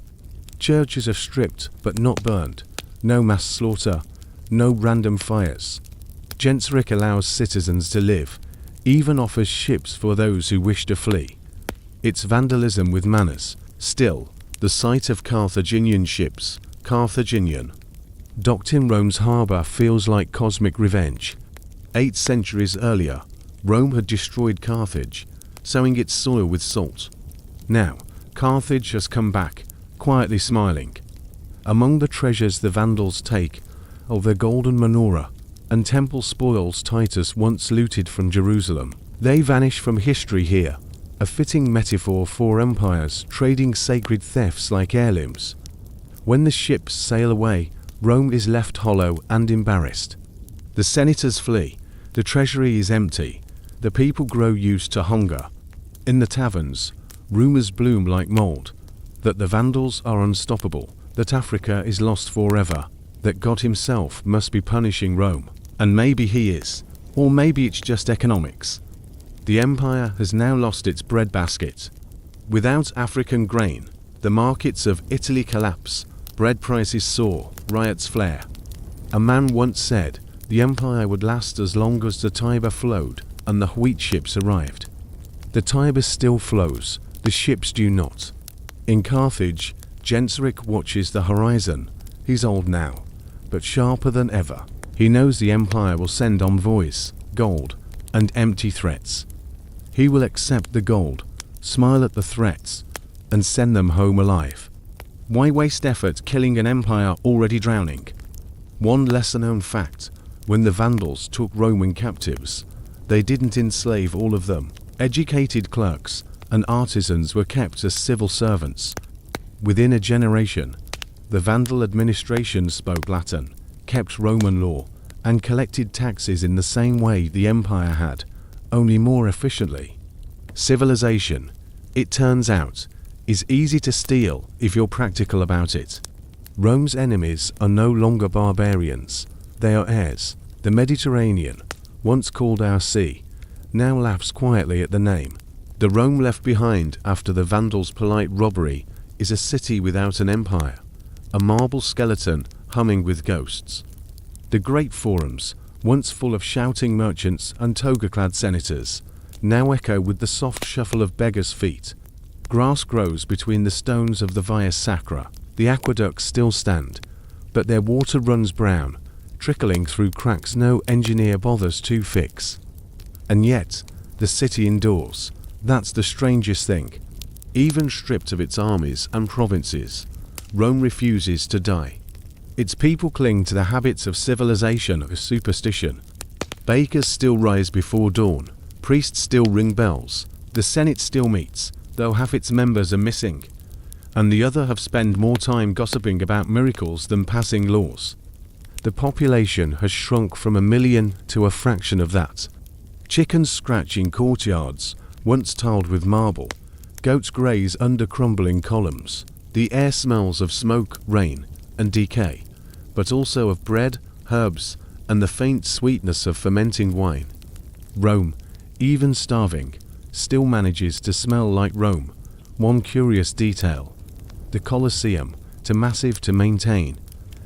Churches are stripped but not burned, no mass slaughter, no random fires. Genseric allows citizens to live, even offers ships for those who wish to flee. It's vandalism with manners. Still, the sight of Carthaginian ships, Carthaginian, docked in Rome's harbour feels like cosmic revenge. 8 centuries earlier, Rome had destroyed Carthage, sowing its soil with salt. Now, Carthage has come back, quietly smiling. Among the treasures the Vandals take are the golden menorah and temple spoils Titus once looted from Jerusalem. They vanish from history here, a fitting metaphor for empires trading sacred thefts like heirlooms. When the ships sail away, Rome is left hollow and embarrassed. The senators flee, the treasury is empty, the people grow used to hunger. In the taverns, rumors bloom like mold, that the Vandals are unstoppable, that Africa is lost forever, that God himself must be punishing Rome. And maybe he is, or maybe it's just economics. The empire has now lost its breadbasket. Without African grain, the markets of Italy collapse, bread prices soar, riots flare. A man once said, the empire would last as long as the Tiber flowed and the wheat ships arrived. The Tiber still flows, the ships do not. In Carthage, Genseric watches the horizon. He's old now, but sharper than ever. He knows the empire will send envoys, gold, and empty threats. He will accept the gold, smile at the threats, and send them home alive. Why waste effort killing an empire already drowning? One lesser-known fact, when the Vandals took Roman captives, they didn't enslave all of them. Educated clerks and artisans were kept as civil servants. Within a generation, the Vandal administration spoke Latin, kept Roman law, and collected taxes in the same way the empire had, only more efficiently. Civilization, it turns out, is easy to steal if you're practical about it. Rome's enemies are no longer barbarians, they are heirs. The Mediterranean, once called our sea, now laughs quietly at the name. The Rome left behind after the Vandals' polite robbery is a city without an empire, a marble skeleton humming with ghosts. The great forums, once full of shouting merchants and toga-clad senators, now echo with the soft shuffle of beggars' feet. Grass grows between the stones of the Via Sacra. The aqueducts still stand, but their water runs brown, trickling through cracks no engineer bothers to fix. And yet, the city endures. That's the strangest thing. Even stripped of its armies and provinces, Rome refuses to die. Its people cling to the habits of civilization or superstition. Bakers still rise before dawn, priests still ring bells, the Senate still meets, though half its members are missing, and the other have spent more time gossiping about miracles than passing laws. The population has shrunk from 1 million to a fraction of that. Chickens scratch in courtyards, once tiled with marble. Goats graze under crumbling columns. The air smells of smoke, rain, and decay, but also of bread, herbs, and the faint sweetness of fermenting wine. Rome, even starving, still manages to smell like Rome. One curious detail: the Colosseum, too massive to maintain,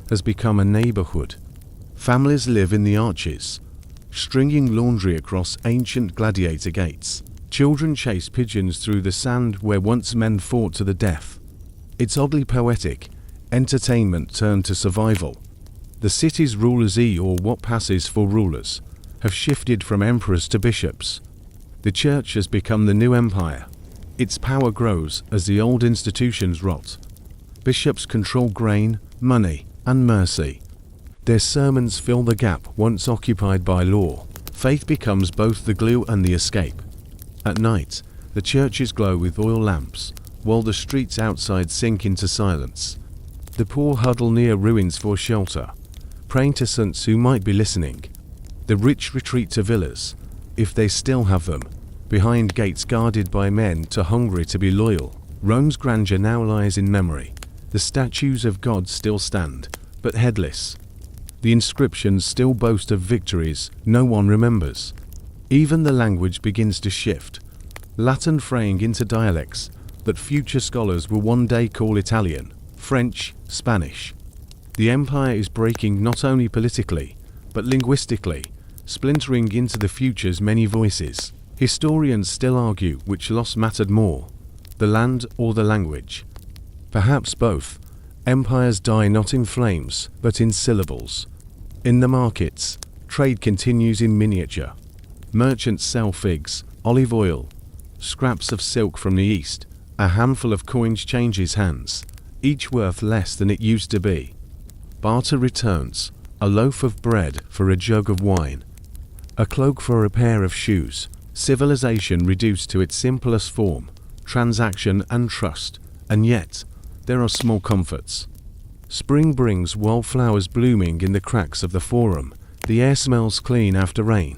has become a neighborhood. Families live in the arches, stringing laundry across ancient gladiator gates. Children chase pigeons through the sand where once men fought to the death. It's oddly poetic, entertainment turned to survival. The city's rulers, or what passes for rulers, have shifted from emperors to bishops. The church has become the new empire. Its power grows as the old institutions rot. Bishops control grain, money, and mercy. Their sermons fill the gap once occupied by law. Faith becomes both the glue and the escape. At night, the churches glow with oil lamps, while the streets outside sink into silence. The poor huddle near ruins for shelter, praying to saints who might be listening. The rich retreat to villas, if they still have them, behind gates guarded by men too hungry to be loyal. Rome's grandeur now lies in memory. The statues of gods still stand, but headless. The inscriptions still boast of victories no one remembers. Even the language begins to shift, Latin fraying into dialects that future scholars will one day call Italian, French, Spanish. The empire is breaking not only politically, but linguistically, splintering into the future's many voices. Historians still argue which loss mattered more, the land or the language. Perhaps both. Empires die not in flames, but in syllables. In the markets, trade continues in miniature. Merchants sell figs, olive oil, scraps of silk from the east. A handful of coins changes hands, each worth less than it used to be. Barter returns, a loaf of bread for a jug of wine, a cloak for a pair of shoes, Civilization reduced to its simplest form, transaction and trust, and yet, there are small comforts. Spring brings wildflowers blooming in the cracks of the forum, the air smells clean after rain.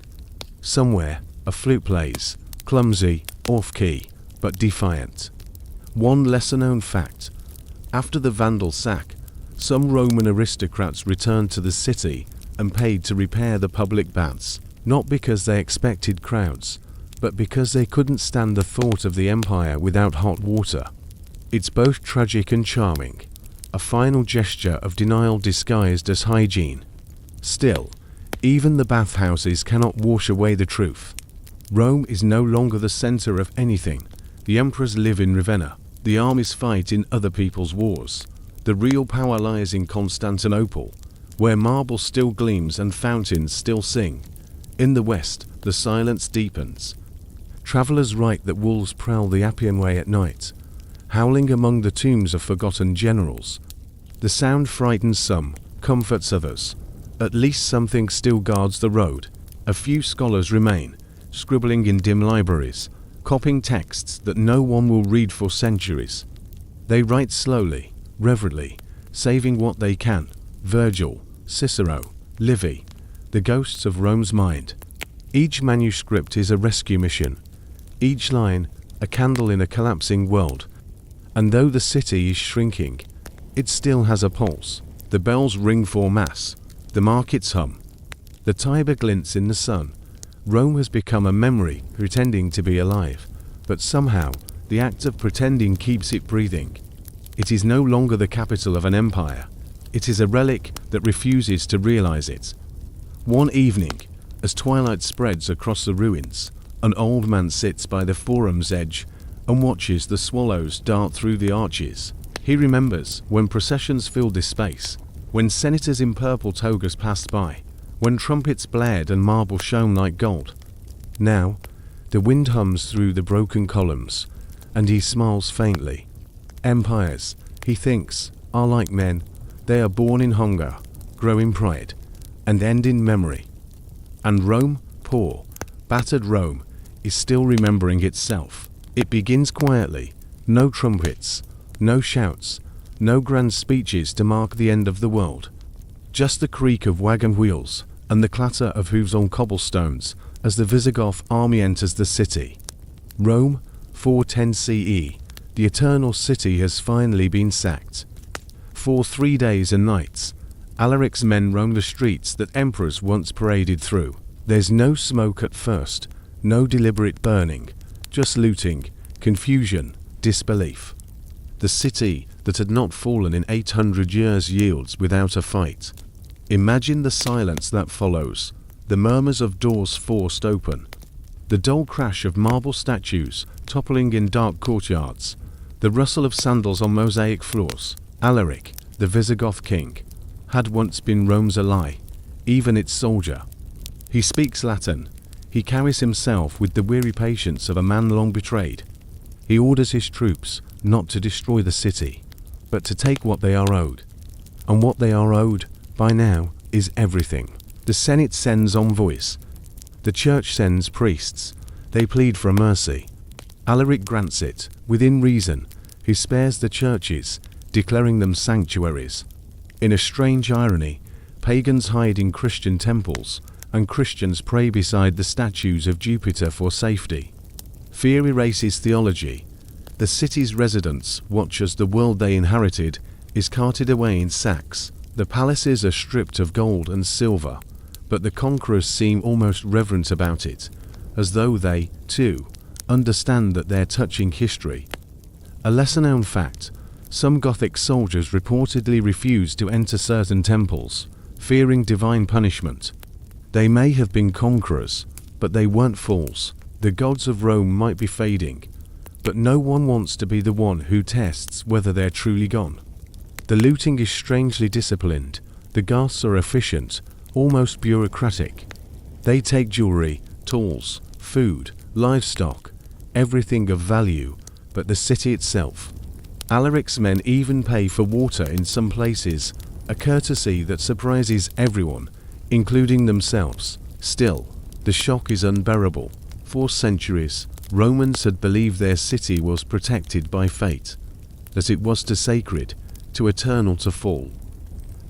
Somewhere, a flute plays, clumsy, off-key, but defiant. One lesser-known fact: after the Vandal sack, some Roman aristocrats returned to the city and paid to repair the public baths, not because they expected crowds, but because they couldn't stand the thought of the empire without hot water. It's both tragic and charming, a final gesture of denial disguised as hygiene. Still, even the bathhouses cannot wash away the truth. Rome is no longer the center of anything. The emperors live in Ravenna. The armies fight in other people's wars. The real power lies in Constantinople, where marble still gleams and fountains still sing. In the west, the silence deepens. Travelers write that wolves prowl the Appian Way at night, howling among the tombs of forgotten generals. The sound frightens some, comforts others. At least something still guards the road. A few scholars remain, scribbling in dim libraries, copying texts that no one will read for centuries. They write slowly, reverently, saving what they can. Virgil, Cicero, Livy, the ghosts of Rome's mind. Each manuscript is a rescue mission. Each line, a candle in a collapsing world. And though the city is shrinking, it still has a pulse. The bells ring for mass. The markets hum. The Tiber glints in the sun. Rome has become a memory, pretending to be alive. But somehow, the act of pretending keeps it breathing. It is no longer the capital of an empire. It is a relic that refuses to realize it. One evening, as twilight spreads across the ruins, an old man sits by the forum's edge and watches the swallows dart through the arches. He remembers when processions filled this space, when senators in purple togas passed by, when trumpets blared and marble shone like gold. Now, the wind hums through the broken columns, and he smiles faintly. Empires, he thinks, are like men. They are born in hunger, grow in pride, and end in memory. And Rome, poor, battered Rome, is still remembering itself. It begins quietly, no trumpets, no shouts, no grand speeches to mark the end of the world. Just the creak of wagon wheels and the clatter of hooves on cobblestones as the Visigoth army enters the city. Rome, 410 CE, the eternal city has finally been sacked. For 3 days and nights, Alaric's men roam the streets that emperors once paraded through. There's no smoke at first, no deliberate burning, just looting, confusion, disbelief. The city that had not fallen in 800 years yields without a fight. Imagine the silence that follows, the murmurs of doors forced open, the dull crash of marble statues toppling in dark courtyards, the rustle of sandals on mosaic floors. Alaric, the Visigoth king, had once been Rome's ally, even its soldier. He speaks Latin. He carries himself with the weary patience of a man long betrayed. He orders his troops not to destroy the city, but to take what they are owed. And what they are owed, by now, is everything. The Senate sends envoys. The church sends priests. They plead for mercy. Alaric grants it, within reason. He spares the churches, declaring them sanctuaries. In a strange irony, pagans hide in Christian temples, and Christians pray beside the statues of Jupiter for safety. Fear erases theology. The city's residents watch as the world they inherited is carted away in sacks. The palaces are stripped of gold and silver, but the conquerors seem almost reverent about it, as though they, too, understand that they're touching history. A lesser-known fact: some Gothic soldiers reportedly refused to enter certain temples, fearing divine punishment. They may have been conquerors, but they weren't fools. The gods of Rome might be fading, but no one wants to be the one who tests whether they're truly gone. The looting is strangely disciplined. The Goths are efficient, almost bureaucratic. They take jewelry, tools, food, livestock, everything of value, but the city itself. Alaric's men even pay for water in some places, a courtesy that surprises everyone, including themselves. Still, the shock is unbearable. For centuries, Romans had believed their city was protected by fate, that it was too sacred, too eternal to fall.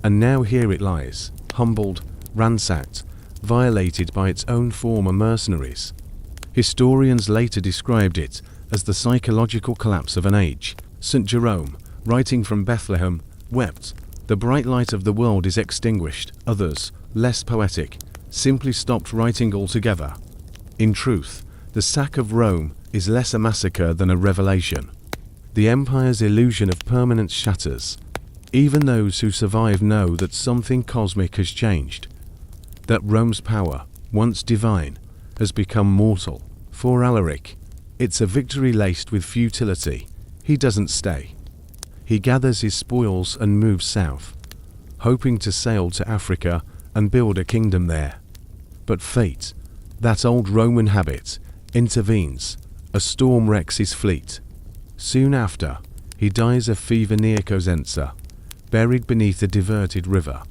And now here it lies, humbled, ransacked, violated by its own former mercenaries. Historians later described it as the psychological collapse of an age. St. Jerome, writing from Bethlehem, wept, "The bright light of the world is extinguished." Others, less poetic, simply stopped writing altogether. In truth, the sack of Rome is less a massacre than a revelation. The empire's illusion of permanence shatters. Even those who survive know that something cosmic has changed, that Rome's power, once divine, has become mortal. For Alaric, it's a victory laced with futility. He doesn't stay. He gathers his spoils and moves south, hoping to sail to Africa and build a kingdom there. But fate, that old Roman habit, intervenes. A storm wrecks his fleet. Soon after, he dies of fever near Cosenza, buried beneath a diverted river.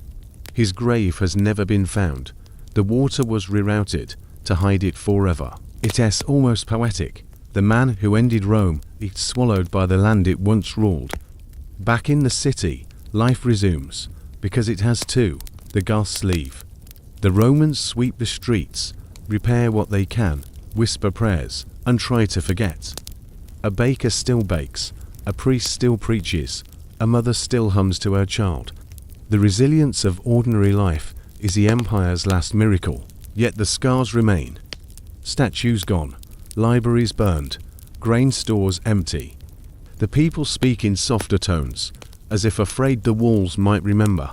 His grave has never been found. The water was rerouted to hide it forever. It's almost poetic. The man who ended Rome is swallowed by the land it once ruled. Back in the city, life resumes, because it has to. The Goths leave. The Romans sweep the streets, repair what they can, whisper prayers, and try to forget. A baker still bakes, a priest still preaches, a mother still hums to her child. The resilience of ordinary life is the empire's last miracle, yet the scars remain. Statues gone, libraries burned, grain stores empty. The people speak in softer tones, as if afraid the walls might remember.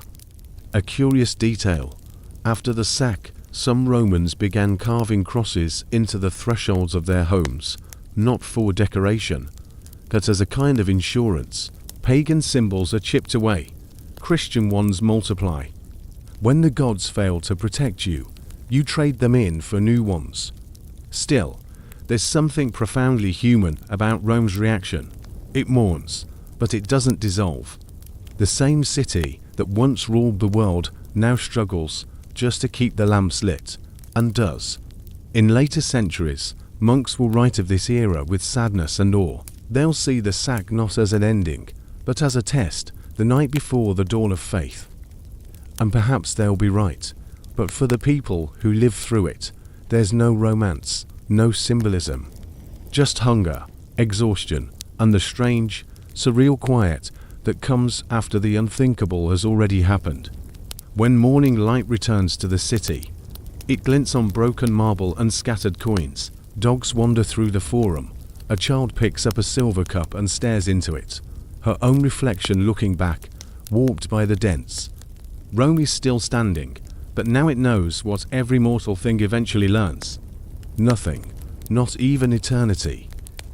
A curious detail: after the sack, some Romans began carving crosses into the thresholds of their homes, not for decoration, but as a kind of insurance. Pagan symbols are chipped away, Christian ones multiply. When the gods fail to protect you, you trade them in for new ones. Still, there's something profoundly human about Rome's reaction. It mourns, but it doesn't dissolve. The same city that once ruled the world now struggles just to keep the lamps lit, and does. In later centuries, monks will write of this era with sadness and awe. They'll see the sack not as an ending, but as a test, the night before the dawn of faith. And perhaps they'll be right, but for the people who live through it, there's no romance, no symbolism. Just hunger, exhaustion, and the strange, surreal quiet that comes after the unthinkable has already happened. When morning light returns to the city, it glints on broken marble and scattered coins. Dogs wander through the forum. A child picks up a silver cup and stares into it, her own reflection looking back, warped by the dents. Rome is still standing, but now it knows what every mortal thing eventually learns. Nothing, not even eternity,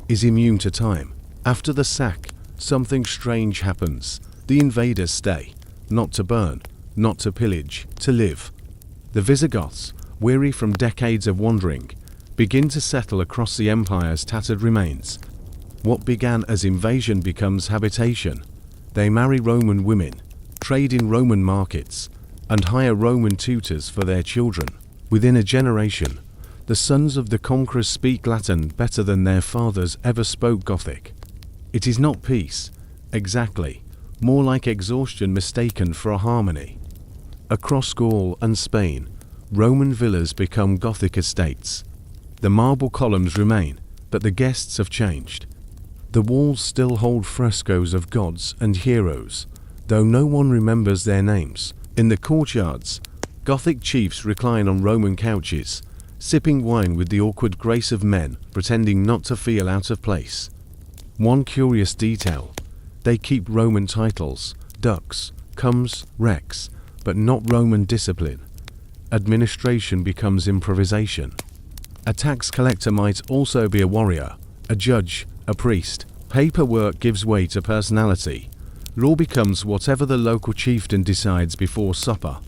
is immune to time. After the sack, something strange happens. The invaders stay, not to burn, not to pillage, to live. The Visigoths, weary from decades of wandering, begin to settle across the empire's tattered remains. What began as invasion becomes habitation. They marry Roman women, trade in Roman markets, and hire Roman tutors for their children. Within a generation, the sons of the conquerors speak Latin better than their fathers ever spoke Gothic. It is not peace, exactly, more like exhaustion mistaken for a harmony. Across Gaul and Spain, Roman villas become Gothic estates. The marble columns remain, but the guests have changed. The walls still hold frescoes of gods and heroes, though no one remembers their names. In the courtyards, Gothic chiefs recline on Roman couches, sipping wine with the awkward grace of men pretending not to feel out of place. One curious detail: they keep Roman titles, dux, comes, rex, but not Roman discipline. Administration becomes improvisation. A tax collector might also be a warrior, a judge, a priest. Paperwork gives way to personality. Law becomes whatever the local chieftain decides before supper.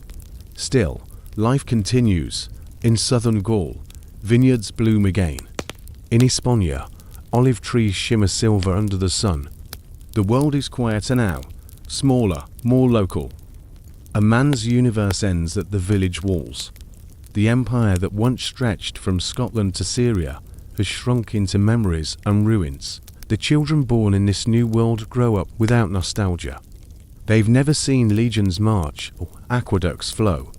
Still, life continues. In southern Gaul, vineyards bloom again. In Hispania, olive trees shimmer silver under the sun. The world is quieter now, smaller, more local. A man's universe ends at the village walls. The empire that once stretched from Scotland to Syria has shrunk into memories and ruins. The children born in this new world grow up without nostalgia. They've never seen legions march or aqueducts flow.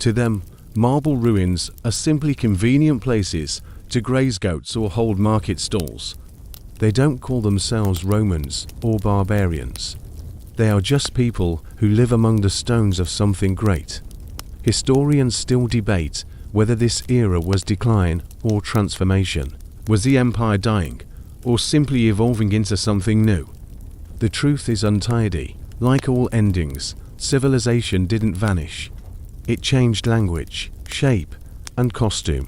To them, marble ruins are simply convenient places to graze goats or hold market stalls. They don't call themselves Romans or barbarians. They are just people who live among the stones of something great. Historians still debate whether this era was decline or transformation. Was the empire dying, or simply evolving into something new? The truth is untidy. Like all endings, civilization didn't vanish. It changed language, shape, and costume.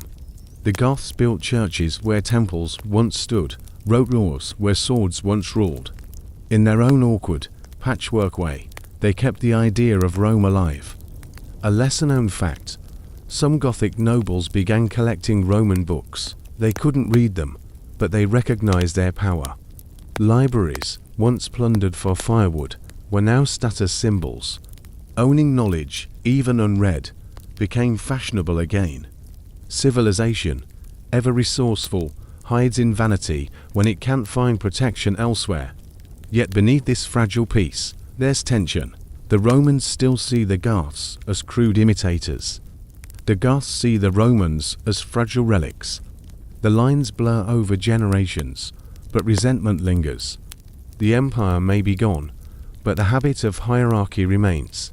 The Goths built churches where temples once stood, wrote laws where swords once ruled. In their own awkward, patchwork way, they kept the idea of Rome alive. A lesser-known fact: some Gothic nobles began collecting Roman books. They couldn't read them, but they recognized their power. Libraries, once plundered for firewood, were now status symbols. Owning knowledge, even unread, became fashionable again. Civilization, ever resourceful, hides in vanity when it can't find protection elsewhere. Yet beneath this fragile peace, there's tension. The Romans still see the Goths as crude imitators. The Goths see the Romans as fragile relics. The lines blur over generations, but resentment lingers. The empire may be gone, but the habit of hierarchy remains.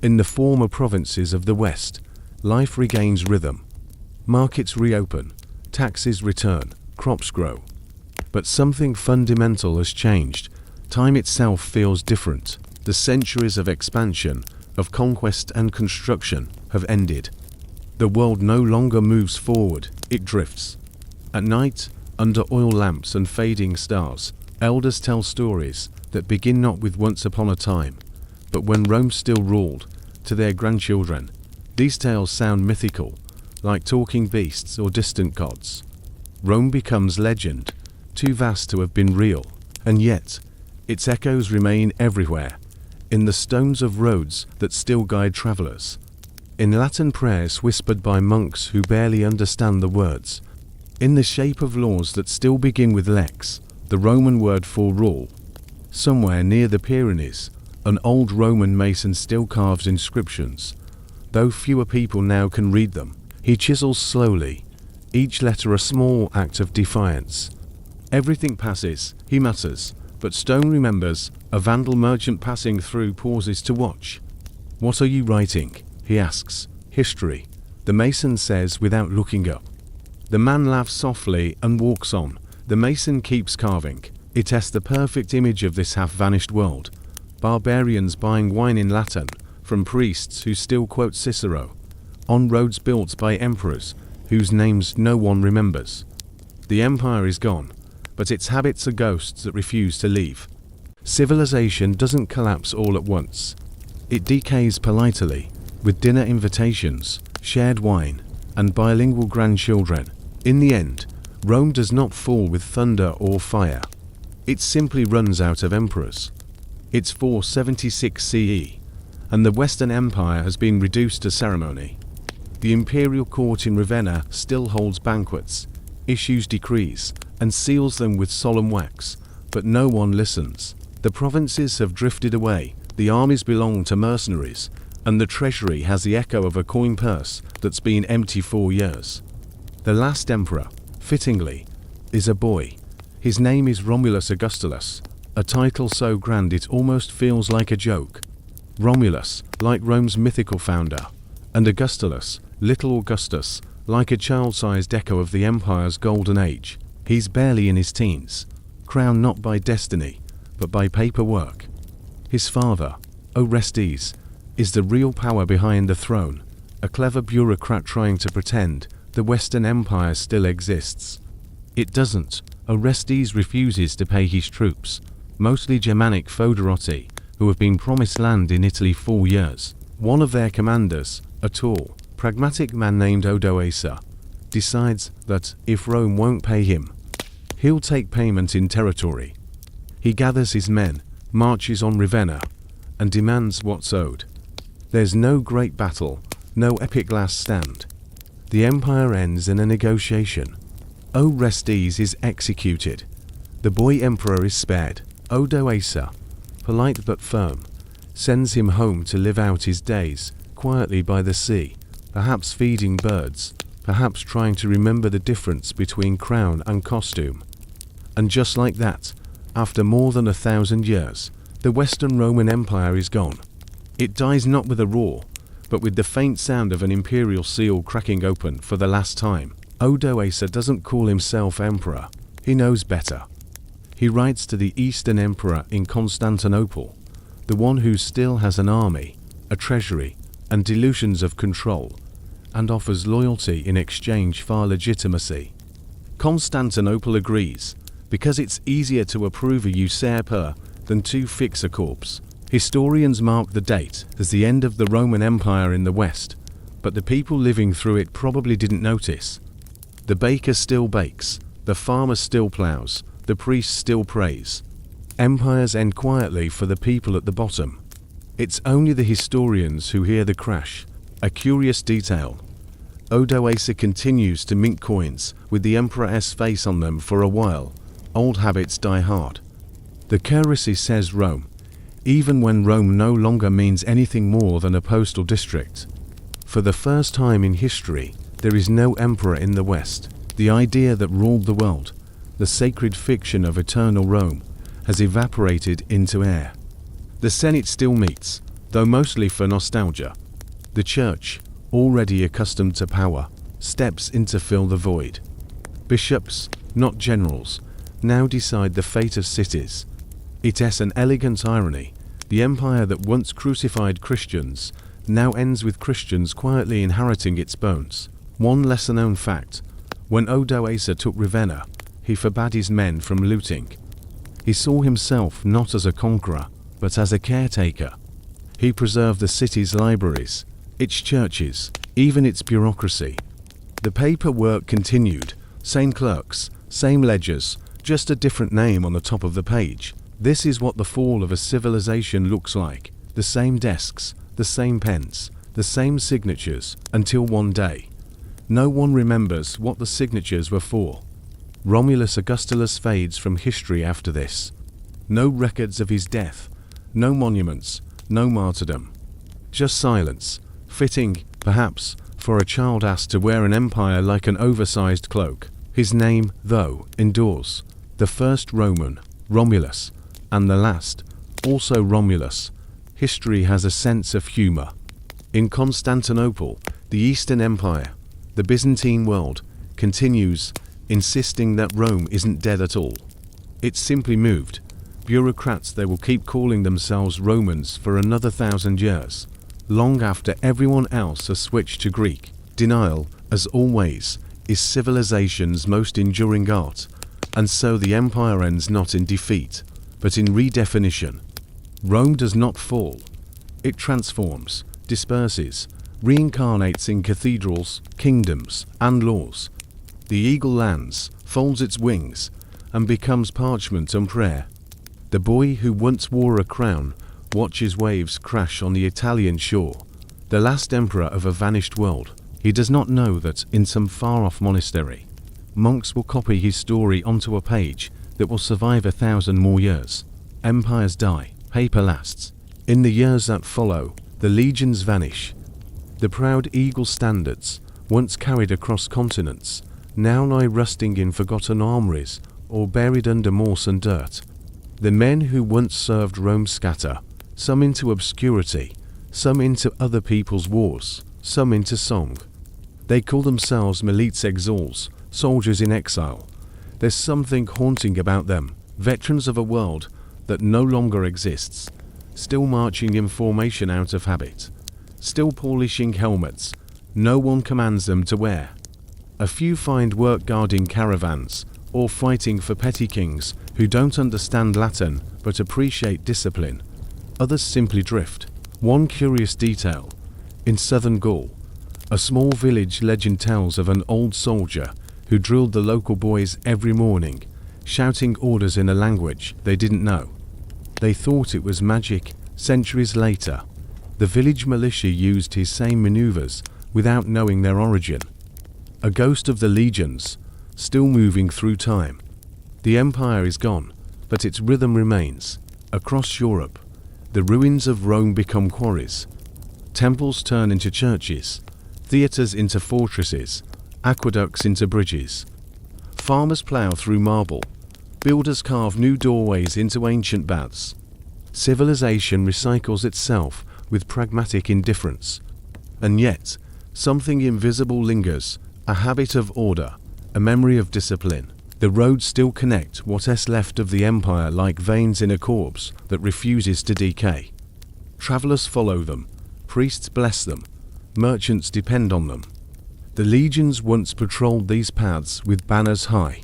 In the former provinces of the West, life regains rhythm. Markets reopen, taxes return, crops grow. But something fundamental has changed. Time itself feels different. The centuries of expansion, of conquest and construction have ended. The world no longer moves forward, it drifts. At night, under oil lamps and fading stars, elders tell stories that begin not with once upon a time, but when Rome still ruled, to their grandchildren. These tales sound mythical, like talking beasts or distant gods. Rome becomes legend, too vast to have been real, and yet, its echoes remain everywhere, in the stones of roads that still guide travelers, in Latin prayers whispered by monks who barely understand the words, in the shape of laws that still begin with lex, the Roman word for rule. Somewhere near the Pyrenees, an old Roman mason still carves inscriptions. Though fewer people now can read them, he chisels slowly, each letter a small act of defiance. Everything passes, he mutters, but stone remembers. A vandal merchant passing through pauses to watch. "What are you writing?" he asks. "History," the mason says without looking up. The man laughs softly and walks on. The mason keeps carving. It has the perfect image of this half-vanished world. Barbarians buying wine in Latin from priests who still quote Cicero, on roads built by emperors whose names no one remembers. The empire is gone, but its habits are ghosts that refuse to leave. Civilization doesn't collapse all at once. It decays politely, with dinner invitations, shared wine, and bilingual grandchildren. In the end, Rome does not fall with thunder or fire. It simply runs out of emperors. It's 476 CE, and the Western Empire has been reduced to ceremony. The imperial court in Ravenna still holds banquets, issues decrees, and seals them with solemn wax, but no one listens. The provinces have drifted away, the armies belong to mercenaries, and the treasury has the echo of a coin purse that's been empty 4 years. The last emperor, fittingly, is a boy. His name is Romulus Augustulus, a title so grand it almost feels like a joke. Romulus, like Rome's mythical founder, and Augustulus, little Augustus, like a child-sized echo of the empire's golden age. He's barely in his teens, crowned not by destiny, but by paperwork. His father, Orestes, is the real power behind the throne, a clever bureaucrat trying to pretend the Western Empire still exists. It doesn't. Orestes refuses to pay his troops, mostly Germanic foederati, who have been promised land in Italy 4 years. One of their commanders, a tall, pragmatic man named Odoacer, decides that if Rome won't pay him, he'll take payment in territory. He gathers his men, marches on Ravenna, and demands what's owed. There's no great battle, no epic last stand. The empire ends in a negotiation. Orestes is executed. The boy emperor is spared. Odoacer, polite but firm, sends him home to live out his days quietly by the sea, perhaps feeding birds, perhaps trying to remember the difference between crown and costume. And just like that, after more than 1,000 years, the Western Roman Empire is gone. It dies not with a roar, but with the faint sound of an imperial seal cracking open for the last time. Odoacer doesn't call himself emperor. He knows better. He writes to the Eastern Emperor in Constantinople, the one who still has an army, a treasury, and delusions of control, and offers loyalty in exchange for legitimacy. Constantinople agrees, because it's easier to approve a usurper than to fix a corpse. Historians mark the date as the end of the Roman Empire in the West, but the people living through it probably didn't notice. The baker still bakes, the farmer still plows, the priest still prays. Empires end quietly for the people at the bottom. It's only the historians who hear the crash. A curious detail. Odoacer continues to mint coins with the emperor's face on them for a while. Old habits die hard. The Curacy says Rome, even when Rome no longer means anything more than a postal district. For the first time in history, there is no emperor in the West. The idea that ruled the world, the sacred fiction of eternal Rome, has evaporated into air. The Senate still meets, though mostly for nostalgia. The Church, already accustomed to power, steps in to fill the void. Bishops, not generals, now decide the fate of cities. It is an elegant irony. The empire that once crucified Christians now ends with Christians quietly inheriting its bones. One lesser-known fact: when Odoacer took Ravenna, he forbade his men from looting. He saw himself not as a conqueror, but as a caretaker. He preserved the city's libraries, its churches, even its bureaucracy. The paperwork continued, same clerks, same ledgers, just a different name on the top of the page. This is what the fall of a civilization looks like. The same desks, the same pens, the same signatures, until one day, no one remembers what the signatures were for. Romulus Augustulus fades from history after this. No records of his death, no monuments, no martyrdom. Just silence, fitting, perhaps, for a child asked to wear an empire like an oversized cloak. His name, though, endures. The first Roman, Romulus, and the last, also Romulus. History has a sense of humor. In Constantinople, the Eastern Empire, the Byzantine world, continues, insisting that Rome isn't dead at all. It's simply moved. Bureaucrats, they will keep calling themselves Romans for another 1,000 years, long after everyone else has switched to Greek. Denial, as always, is civilization's most enduring art, and so the empire ends not in defeat, but in redefinition. Rome does not fall. It transforms, disperses, reincarnates in cathedrals, kingdoms, and laws. The eagle lands, folds its wings, and becomes parchment and prayer. The boy who once wore a crown watches waves crash on the Italian shore. The last emperor of a vanished world. He does not know that, in some far-off monastery, monks will copy his story onto a page that will survive 1,000 more years. Empires die, paper lasts. In the years that follow, the legions vanish. The proud eagle standards, once carried across continents, now lie rusting in forgotten armories or buried under moss and dirt. The men who once served Rome scatter, some into obscurity, some into other people's wars, some into song. They call themselves milites exiles, soldiers in exile. There's something haunting about them, veterans of a world that no longer exists, still marching in formation out of habit, still polishing helmets no one commands them to wear. A few find work guarding caravans, or fighting for petty kings who don't understand Latin but appreciate discipline. Others simply drift. One curious detail: in southern Gaul, a small village legend tells of an old soldier who drilled the local boys every morning, shouting orders in a language they didn't know. They thought it was magic. Centuries later, the village militia used his same maneuvers without knowing their origin. A ghost of the legions, still moving through time. The empire is gone, but its rhythm remains. Across Europe, the ruins of Rome become quarries. Temples turn into churches, theaters into fortresses, aqueducts into bridges. Farmers plow through marble, builders carve new doorways into ancient baths. Civilization recycles itself with pragmatic indifference. And yet, something invisible lingers, a habit of order, a memory of discipline. The roads still connect what's left of the empire like veins in a corpse that refuses to decay. Travelers follow them, priests bless them, merchants depend on them. The legions once patrolled these paths with banners high.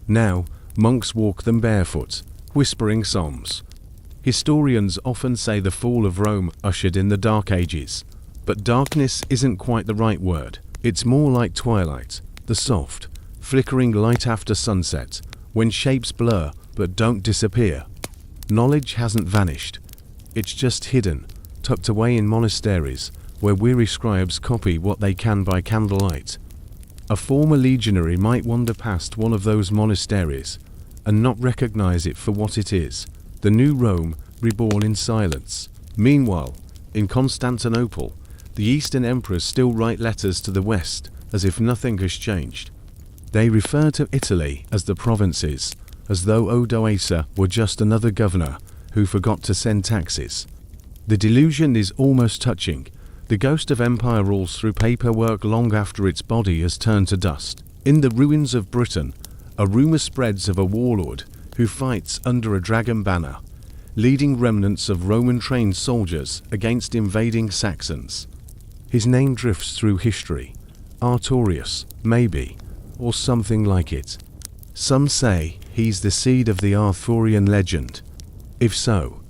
Now, monks walk them barefoot, whispering psalms. Historians often say the fall of Rome ushered in the Dark Ages. But darkness isn't quite the right word. It's more like twilight, the soft, flickering light after sunset, when shapes blur but don't disappear. Knowledge hasn't vanished. It's just hidden, tucked away in monasteries, where weary scribes copy what they can by candlelight. A former legionary might wander past one of those monasteries and not recognize it for what it is, the new Rome reborn in silence. Meanwhile, in Constantinople, the Eastern emperors still write letters to the West as if nothing has changed. They refer to Italy as the provinces, as though Odoacer were just another governor who forgot to send taxes. The delusion is almost touching. The ghost of empire rules through paperwork long after its body has turned to dust. In the ruins of Britain, a rumor spreads of a warlord who fights under a dragon banner, leading remnants of Roman-trained soldiers against invading Saxons. His name drifts through history. Artorius, maybe, or something like it. Some say he's the seed of the Arthurian legend. If so,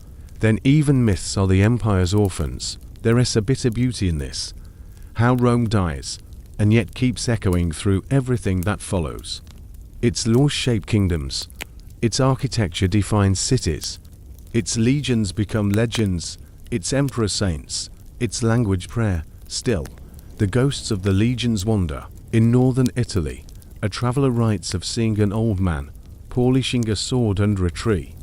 then even myths are the empire's orphans. There is a bitter beauty in this. How Rome dies, and yet keeps echoing through everything that follows. Its laws shape kingdoms. Its architecture defines cities. Its legions become legends. Its emperor saints. Its language prayer. Still, the ghosts of the legions wander. In northern Italy, a traveler writes of seeing an old man polishing a sword under a tree,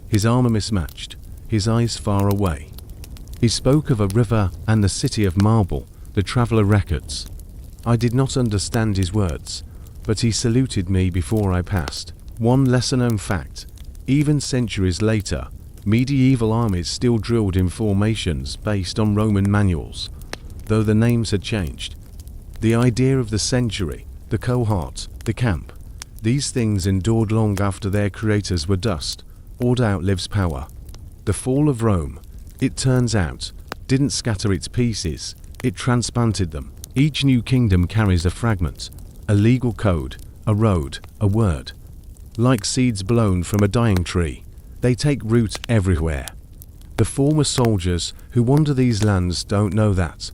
his armor mismatched, his eyes far away. He spoke of a river and the city of marble, the traveler records. I did not understand his words, but he saluted me before I passed. One lesser-known fact, even centuries later, medieval armies still drilled in formations based on Roman manuals, though the names had changed. The idea of the century, the cohort, the camp, these things endured long after their creators were dust. Order outlives power. The fall of Rome, it turns out, didn't scatter its pieces, it transplanted them. Each new kingdom carries a fragment, a legal code, a road, a word. Like seeds blown from a dying tree, they take root everywhere. The former soldiers who wander these lands don't know that.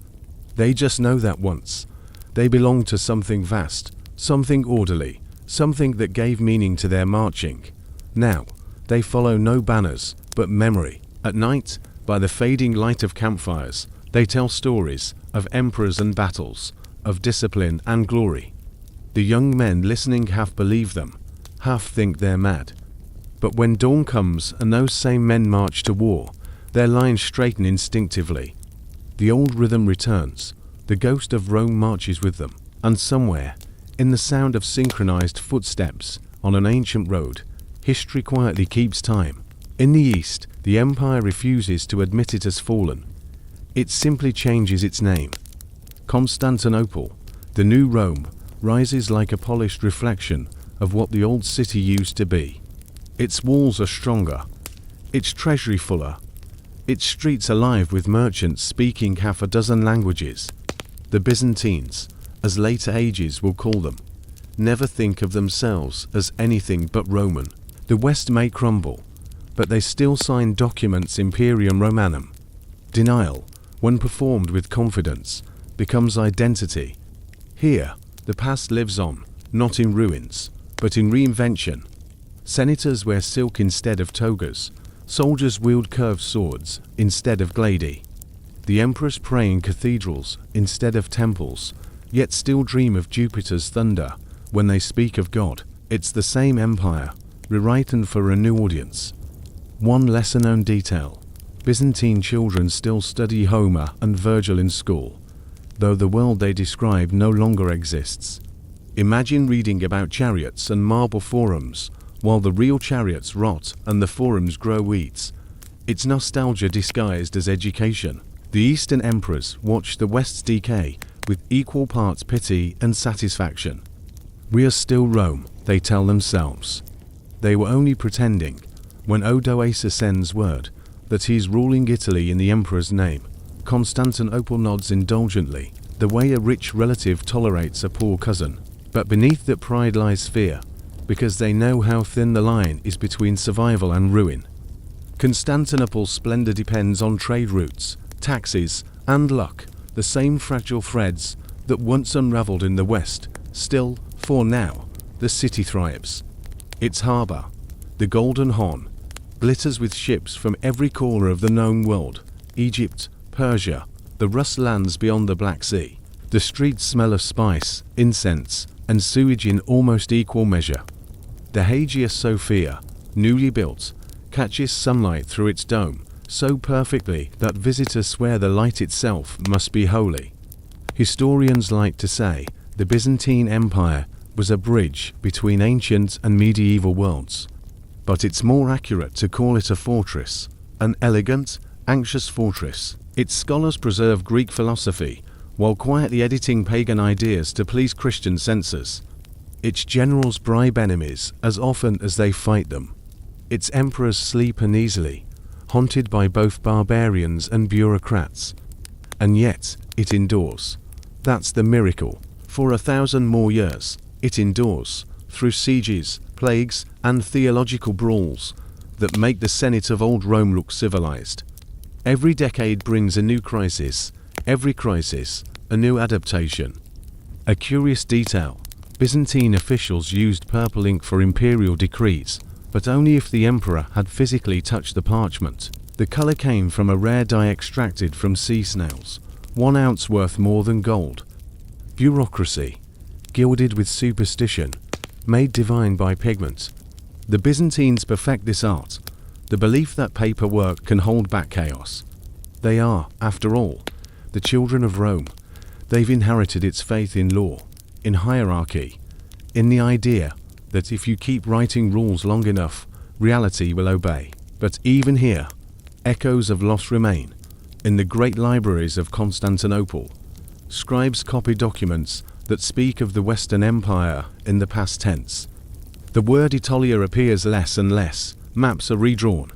They just know that once they belonged to something vast, something orderly, something that gave meaning to their marching. Now, they follow no banners, but memory. At night, by the fading light of campfires, they tell stories of emperors and battles, of discipline and glory. The young men listening half believe them, half think they're mad. But when dawn comes and those same men march to war, their lines straighten instinctively. The old rhythm returns. The ghost of Rome marches with them, and somewhere, in the sound of synchronized footsteps on an ancient road, history quietly keeps time. In the East, the empire refuses to admit it has fallen. It simply changes its name. Constantinople, the new Rome, rises like a polished reflection of what the old city used to be. Its walls are stronger, its treasury fuller, its streets alive with merchants speaking half a dozen languages. The Byzantines, as later ages will call them, never think of themselves as anything but Roman. The West may crumble, but they still sign documents Imperium Romanum. Denial, when performed with confidence, becomes identity. Here, the past lives on, not in ruins, but in reinvention. Senators wear silk instead of togas, soldiers wield curved swords instead of gladi. The emperors pray in cathedrals instead of temples, yet still dream of Jupiter's thunder When they speak of God, it's the same empire, rewritten for a new audience. One lesser-known detail: Byzantine children still study Homer and Virgil in school, though the world they describe no longer exists. Imagine reading about chariots and marble forums, while the real chariots rot and the forums grow weeds. It's nostalgia disguised as education. The Eastern emperors watch the West's decay with equal parts pity and satisfaction. We are still Rome, they tell themselves. They were only pretending when Odoacer sends word that he's ruling Italy in the emperor's name. Constantinople nods indulgently, the way a rich relative tolerates a poor cousin. But beneath that pride lies fear, because they know how thin the line is between survival and ruin. Constantinople's splendor depends on trade routes, taxes, and luck, the same fragile threads that once unraveled in the West. Still, for now, the city thrives. Its harbor, the Golden Horn, glitters with ships from every corner of the known world: Egypt, Persia, the Rus lands beyond the Black Sea. The streets smell of spice, incense, and sewage in almost equal measure. The Hagia Sophia, newly built, catches sunlight through its dome so perfectly that visitors swear the light itself must be holy. Historians like to say the Byzantine Empire was a bridge between ancient and medieval worlds. But it's more accurate to call it a fortress, an elegant, anxious fortress. Its scholars preserve Greek philosophy while quietly editing pagan ideas to please Christian censors. Its generals bribe enemies as often as they fight them. Its emperors sleep uneasily, haunted by both barbarians and bureaucrats. And yet, it endures. That's the miracle. For 1,000 more years, it endures, through sieges, plagues, and theological brawls that make the Senate of old Rome look civilized. Every decade brings a new crisis. Every crisis, a new adaptation. A curious detail: Byzantine officials used purple ink for imperial decrees, but only if the emperor had physically touched the parchment. The color came from a rare dye extracted from sea snails, 1 ounce worth more than gold. Bureaucracy, gilded with superstition, made divine by pigment. The Byzantines perfect this art, the belief that paperwork can hold back chaos. They are, after all, the children of Rome. They've inherited its faith in law, in hierarchy, in the idea that if you keep writing rules long enough, reality will obey. But even here, echoes of loss remain. In the great libraries of Constantinople, scribes copy documents that speak of the Western Empire in the past tense. The word Italia appears less and less, maps are redrawn.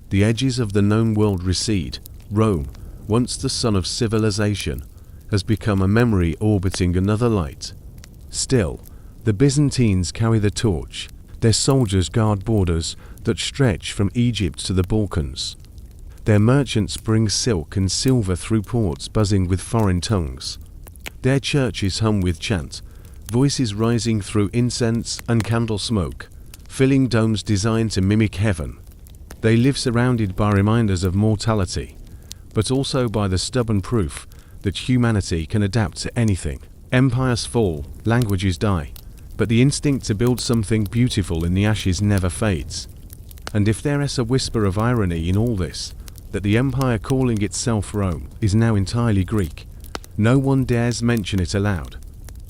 The edges of the known world recede. Rome, once the sun of civilization, has become a memory orbiting another light. Still, the Byzantines carry the torch. Their soldiers guard borders that stretch from Egypt to the Balkans. Their merchants bring silk and silver through ports buzzing with foreign tongues. Their churches hum with chant, voices rising through incense and candle smoke, filling domes designed to mimic heaven. They live surrounded by reminders of mortality, but also by the stubborn proof that humanity can adapt to anything. Empires fall, languages die, but the instinct to build something beautiful in the ashes never fades. And if there is a whisper of irony in all this, that the empire calling itself Rome is now entirely Greek, no one dares mention it aloud.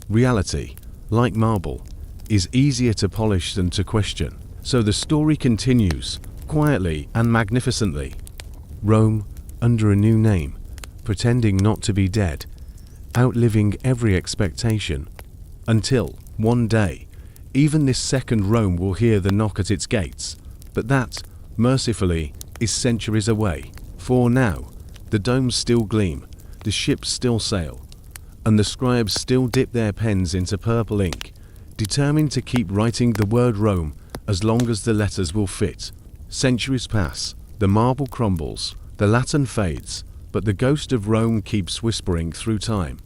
Reality, like marble, is easier to polish than to question. So the story continues, quietly and magnificently. Rome, under a new name, pretending not to be dead, outliving every expectation, until, one day, even this second Rome will hear the knock at its gates. But that, mercifully, is centuries away. For now, the domes still gleam, the ships still sail, and the scribes still dip their pens into purple ink, determined to keep writing the word Rome as long as the letters will fit. Centuries pass, the marble crumbles, the Latin fades, but the ghost of Rome keeps whispering through time.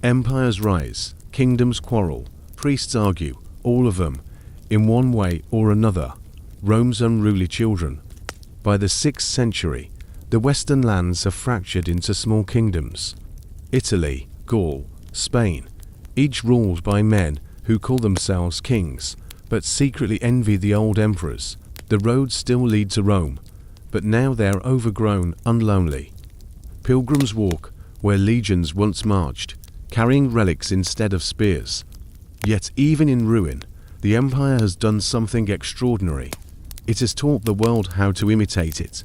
Empires rise, kingdoms quarrel, priests argue, all of them, in one way or another, Rome's unruly children. By the 6th century, the western lands are fractured into small kingdoms. Italy, Gaul, Spain, each ruled by men who call themselves kings, but secretly envy the old emperors. The roads still lead to Rome, but now they're overgrown and lonely. Pilgrims walk where legions once marched, carrying relics instead of spears. Yet even in ruin, the empire has done something extraordinary. It has taught the world how to imitate it.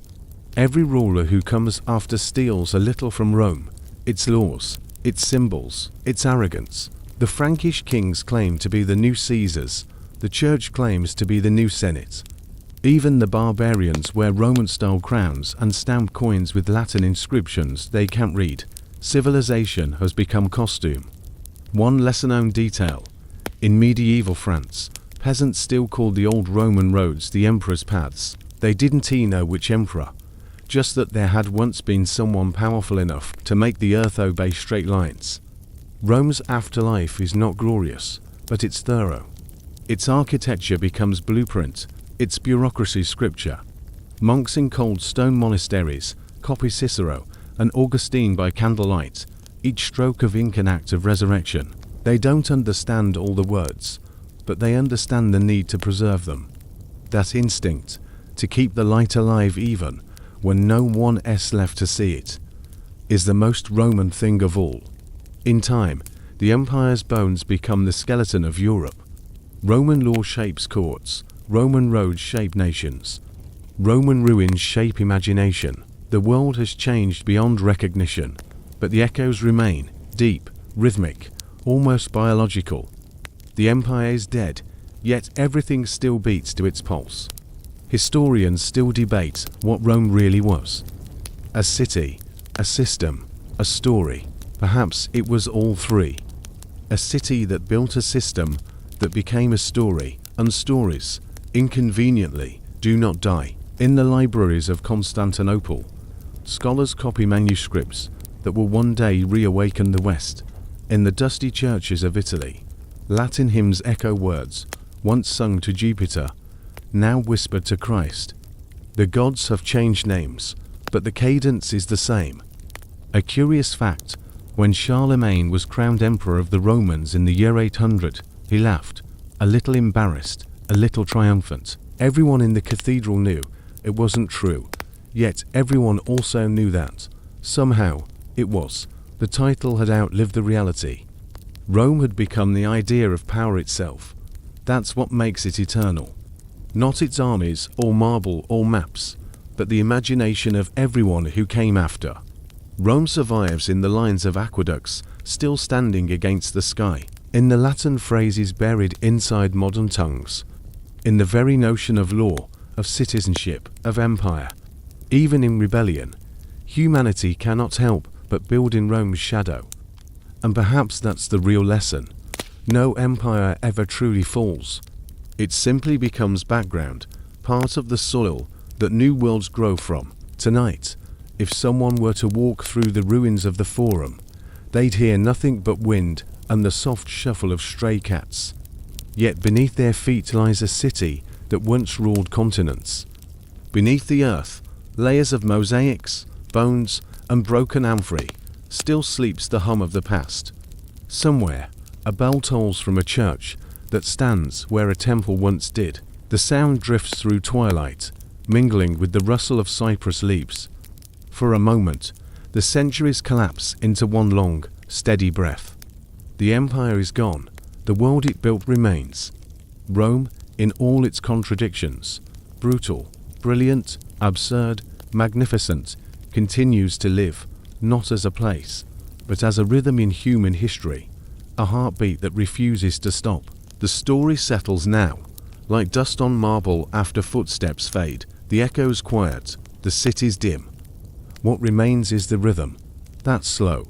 Every ruler who comes after steals a little from Rome, its laws, its symbols, its arrogance. The Frankish kings claim to be the new Caesars. The church claims to be the new Senate. Even the barbarians wear Roman-style crowns and stamp coins with Latin inscriptions they can't read. Civilization has become costume. One lesser-known detail. In medieval France, peasants still called the old Roman roads the emperor's paths. They didn't know which emperor, just that there had once been someone powerful enough to make the earth obey straight lines. Rome's afterlife is not glorious, but it's thorough. Its architecture becomes blueprint, its bureaucracy scripture. Monks in cold stone monasteries copy Cicero and Augustine by candlelight, each stroke of ink an act of resurrection. They don't understand all the words, but they understand the need to preserve them. That instinct, to keep the light alive even when no one is left to see it, is the most Roman thing of all. In time, the empire's bones become the skeleton of Europe. Roman law shapes courts, Roman roads shape nations, Roman ruins shape imagination. The world has changed beyond recognition, but the echoes remain, deep, rhythmic, almost biological. The empire is dead, yet everything still beats to its pulse. Historians still debate what Rome really was. A city, a system, a story. Perhaps it was all three. A city that built a system that became a story, and stories, inconveniently, do not die. In the libraries of Constantinople, scholars copy manuscripts that will one day reawaken the West. In the dusty churches of Italy, Latin hymns echo words, once sung to Jupiter, now whispered to Christ. The gods have changed names, but the cadence is the same. A curious fact, when Charlemagne was crowned emperor of the Romans in the year 800, he laughed, a little embarrassed, a little triumphant. Everyone in the cathedral knew it wasn't true, yet everyone also knew that, somehow, it was. The title had outlived the reality. Rome had become the idea of power itself. That's what makes it eternal. Not its armies, or marble, or maps, but the imagination of everyone who came after. Rome survives in the lines of aqueducts, still standing against the sky, in the Latin phrases buried inside modern tongues, in the very notion of law, of citizenship, of empire. Even in rebellion, humanity cannot help but build in Rome's shadow. And perhaps that's the real lesson. No empire ever truly falls. It simply becomes background, part of the soil that new worlds grow from. Tonight, if someone were to walk through the ruins of the Forum, they'd hear nothing but wind and the soft shuffle of stray cats. Yet beneath their feet lies a city that once ruled continents. Beneath the earth, layers of mosaics, bones, and broken amphorae, still sleeps the hum of the past. Somewhere, a bell tolls from a church that stands where a temple once did. The sound drifts through twilight, mingling with the rustle of cypress leaves. For a moment, the centuries collapse into one long, steady breath. The empire is gone, the world it built remains. Rome, in all its contradictions, brutal, brilliant, absurd, magnificent, continues to live, not as a place, but as a rhythm in human history, a heartbeat that refuses to stop. The story settles now, like dust on marble after footsteps fade. The echoes quiet, the city's dim. What remains is the rhythm, that slow,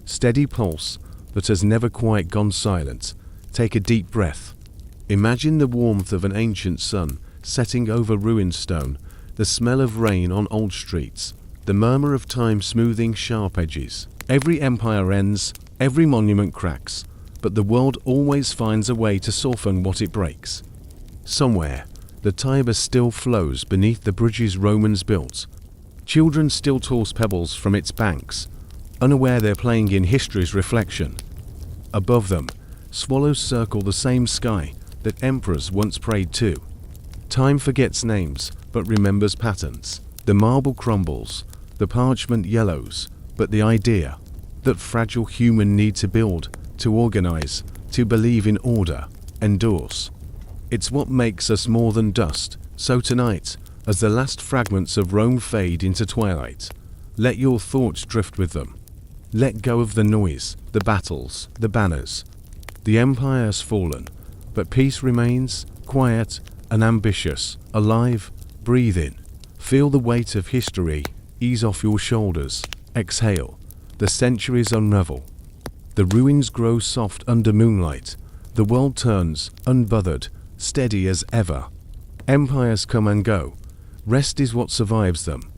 steady pulse that has never quite gone silent. Take a deep breath. Imagine the warmth of an ancient sun setting over ruined stone, the smell of rain on old streets, the murmur of time smoothing sharp edges. Every empire ends, every monument cracks, but the world always finds a way to soften what it breaks. Somewhere, the Tiber still flows beneath the bridges Romans built. Children still toss pebbles from its banks, unaware they're playing in history's reflection. Above them, Swallows circle the same sky that emperors once prayed to. Time forgets names, but remembers patterns. The marble crumbles, the parchment yellows, but the idea that fragile human need to build, to organize, to believe in order, endures. It's what makes us more than dust. So tonight, as the last fragments of Rome fade into twilight, let your thoughts drift with them. Let go of the noise, the battles, the banners. The empire has fallen, but peace remains, quiet and ambitious, alive. Breathe in. Feel the weight of history ease off your shoulders. Exhale. The centuries unravel. The ruins grow soft under moonlight. The world turns, unbothered, steady as ever. Empires come and go. Rest is what survives them.